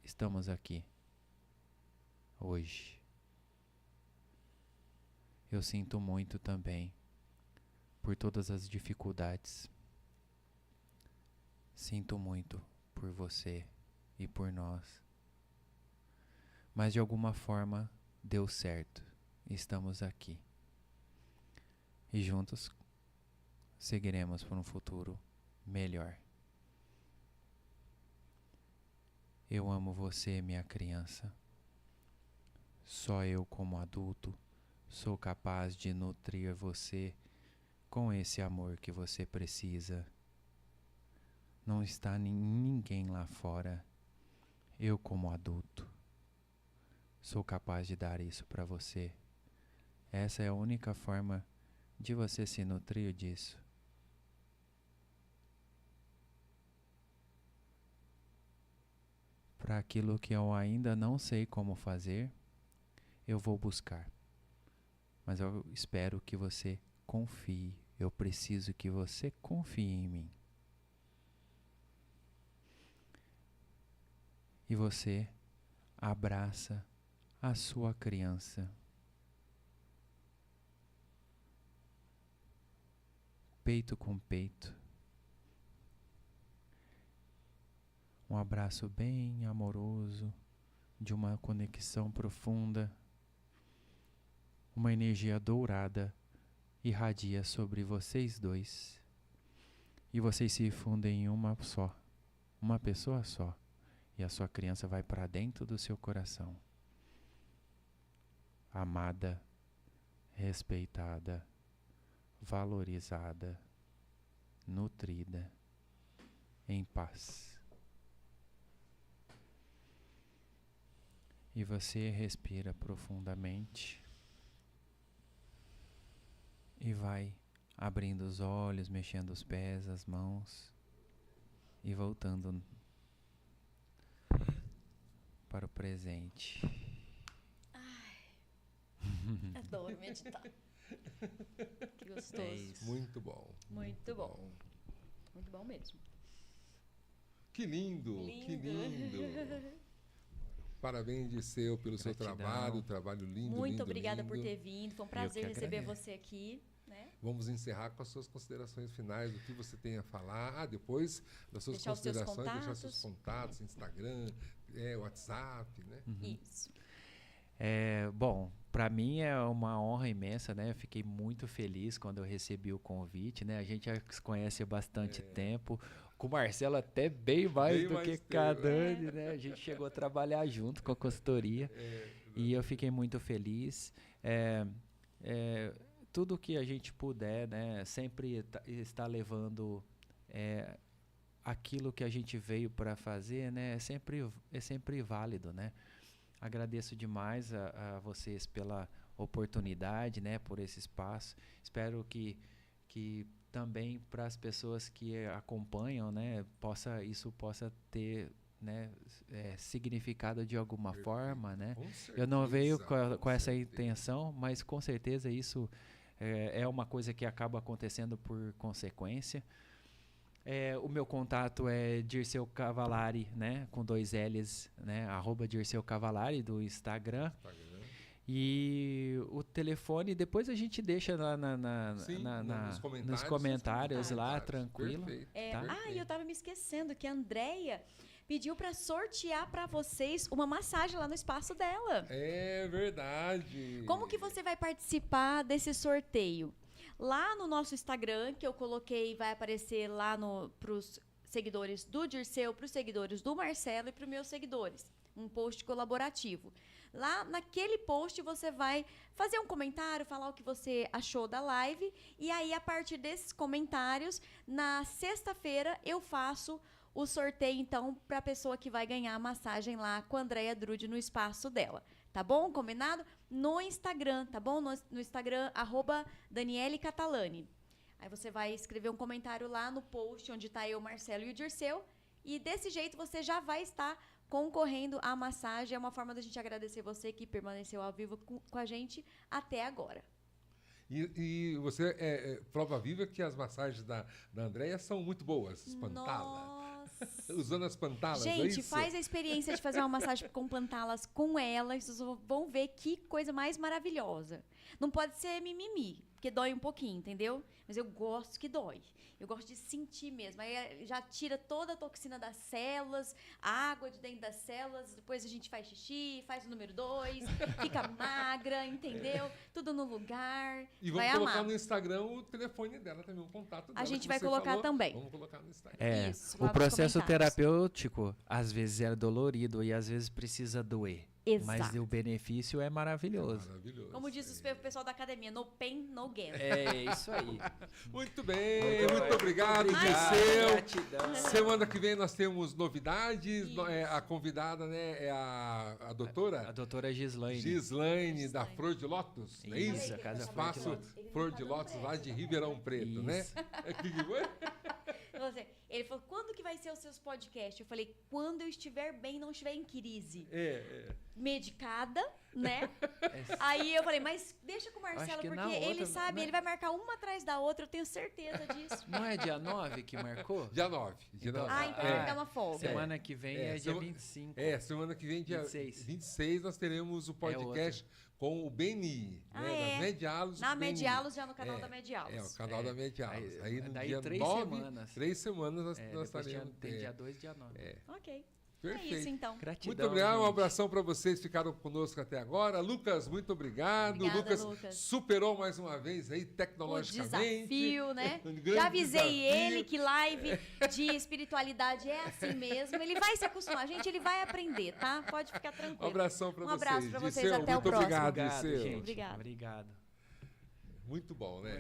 estamos aqui hoje. Eu sinto muito também por todas as dificuldades. Sinto muito por você e por nós. Mas de alguma forma deu certo. Estamos aqui. E juntos seguiremos por um futuro melhor. Eu amo você, minha criança. Só eu, como adulto, sou capaz de nutrir você com esse amor que você precisa. Não está ninguém lá fora. Eu, como adulto, sou capaz de dar isso para você. Essa é a única forma de você se nutrir disso. Para aquilo que eu ainda não sei como fazer, eu vou buscar. Mas eu espero que você confie. Eu preciso que você confie em mim. E você abraça a sua criança. Peito com peito. Um abraço bem amoroso, de uma conexão profunda. Uma energia dourada irradia sobre vocês dois. E vocês se fundem em uma só, uma pessoa só. E a sua criança vai para dentro do seu coração. Amada, respeitada, valorizada, nutrida, em paz. E você respira profundamente e vai abrindo os olhos, mexendo os pés, as mãos e voltando para o presente. Adoro meditar. Que gostoso. É isso. Muito bom. Muito bom. Muito bom mesmo. Que lindo, que lindo. Parabéns, Dirceu, pelo seu Gratidão. trabalho lindo, Muito lindo, obrigada lindo. por ter vindo. Foi um Eu prazer que receber agradeço. você aqui, né? Vamos encerrar com as suas considerações finais, do que você tem a falar. Depois das suas Deixar os seus considerações, deixar contatos. seus contatos, Instagram, WhatsApp, né? Isso. Bom, para mim é uma honra imensa, né? Eu fiquei muito feliz quando eu recebi o convite, né? A gente já se conhece há bastante tempo. Com o Marcelo até bem mais Bem do mais que tempo. com a Dani, né? A gente chegou a trabalhar junto com a consultoria e eu fiquei muito feliz. Tudo que a gente puder, né? Sempre está levando aquilo que a gente veio para fazer, né? É sempre válido, né? Agradeço demais a vocês pela oportunidade, né, por esse espaço. Espero que também para as pessoas que acompanham, né, isso possa ter, né, significado de alguma forma, né? Com Eu não veio certeza, com essa certeza. intenção, mas com certeza isso é uma coisa que acaba acontecendo por consequência. O meu contato é Dirceu Cavalari, né? Com 2 L's, né? @Dirceu Cavalari do Instagram. E o telefone, depois a gente deixa lá nos comentários lá, tranquilo. Perfeito, Tá? E eu tava me esquecendo que a Andrea pediu para sortear para vocês uma massagem lá no espaço dela. É verdade. Como que você vai participar desse sorteio? Lá no nosso Instagram, que eu coloquei, vai aparecer lá para os seguidores do Dirceu, para os seguidores do Marcelo e para os meus seguidores. Um post colaborativo. Lá naquele post você vai fazer um comentário, falar o que você achou da live. E aí, a partir desses comentários, na sexta-feira, eu faço o sorteio, então, para a pessoa que vai ganhar a massagem lá com a Andrea Drude no espaço dela. Tá bom? Combinado? No Instagram, tá bom? No Instagram, @DanieleCatalani. Aí você vai escrever um comentário lá no post onde tá eu, o Marcelo e o Dirceu. E desse jeito você já vai estar concorrendo à massagem. É uma forma da gente agradecer você que permaneceu ao vivo com a gente até agora. E você é prova viva que as massagens da Andréia são muito boas, espantá-la. Nossa, Usando as pantalas, é Gente, isso? faz a experiência de fazer uma massagem com pantalas com ela, e vocês vão ver que coisa mais maravilhosa. Não pode ser mimimi, porque dói um pouquinho, entendeu? Mas eu gosto que dói. Eu gosto de sentir mesmo. Aí já tira toda a toxina das células, a água de dentro das células, depois a gente faz xixi, faz o número 2, fica magra, entendeu? Tudo no lugar. E vai vamos colocar amar. no Instagram o telefone dela também, o contato dela. A gente que vai você colocar falou. também. Vamos colocar no Instagram. É, Isso, lá o nos processo comentários. terapêutico às vezes é dolorido e às vezes precisa doer. Mas Exato. o benefício é maravilhoso. Maravilhoso. Como diz o pessoal da academia, no pain, no gain. É isso aí. Muito bem, muito obrigado, Obrigado, Dirceu. gratidão. Semana que vem nós temos novidades. Isso. A convidada, né, é a doutora A doutora Gislaine. Gislaine da Flor de Lótus, não é Isso, isso? a Casa Espaço Flor de Lótus. Flor de Lótus, lá de Ribeirão Preto, né? Isso. Que foi? Ele falou, quando que vai ser os seus podcasts? Eu falei, quando eu estiver bem, não estiver em crise. Medicada, né? Aí eu falei, mas deixa com o Marcelo, Acho que porque na ele outra, sabe, né? ele vai marcar uma atrás da outra, eu tenho certeza disso. Não é dia 9 que marcou? Dia 9. Dia Então, 9. Ah, então ele dá uma folga. Semana que vem é, dia sema- 25. Semana que vem, dia 26. 26, nós teremos o podcast com o Beni, Ah, né? é? Da Medialos. Na Beni. Medialos, já no canal da Medialos. É, o canal da Medialos. Aí no daí dia 3 9, semanas. 3 semanas nós Depois estaremos. tem dia 2 e dia 9. Ok. Perfeito. É isso, então. Gratidão, Muito obrigado, um gente. abração para vocês que ficaram conosco até agora. Lucas, muito obrigado. Obrigada, Lucas Lucas. superou mais uma vez aí O tecnologicamente. desafio, né? Um grande Já avisei desafio. ele que live de espiritualidade é assim mesmo. Ele vai se acostumar. Gente, ele vai aprender, tá? Pode ficar Um tranquilo. abração para Um vocês. abraço pra vocês, Dirceu, até o muito próximo. obrigado, Obrigado, Dirceu. gente. Obrigada. Obrigado. Muito bom, né?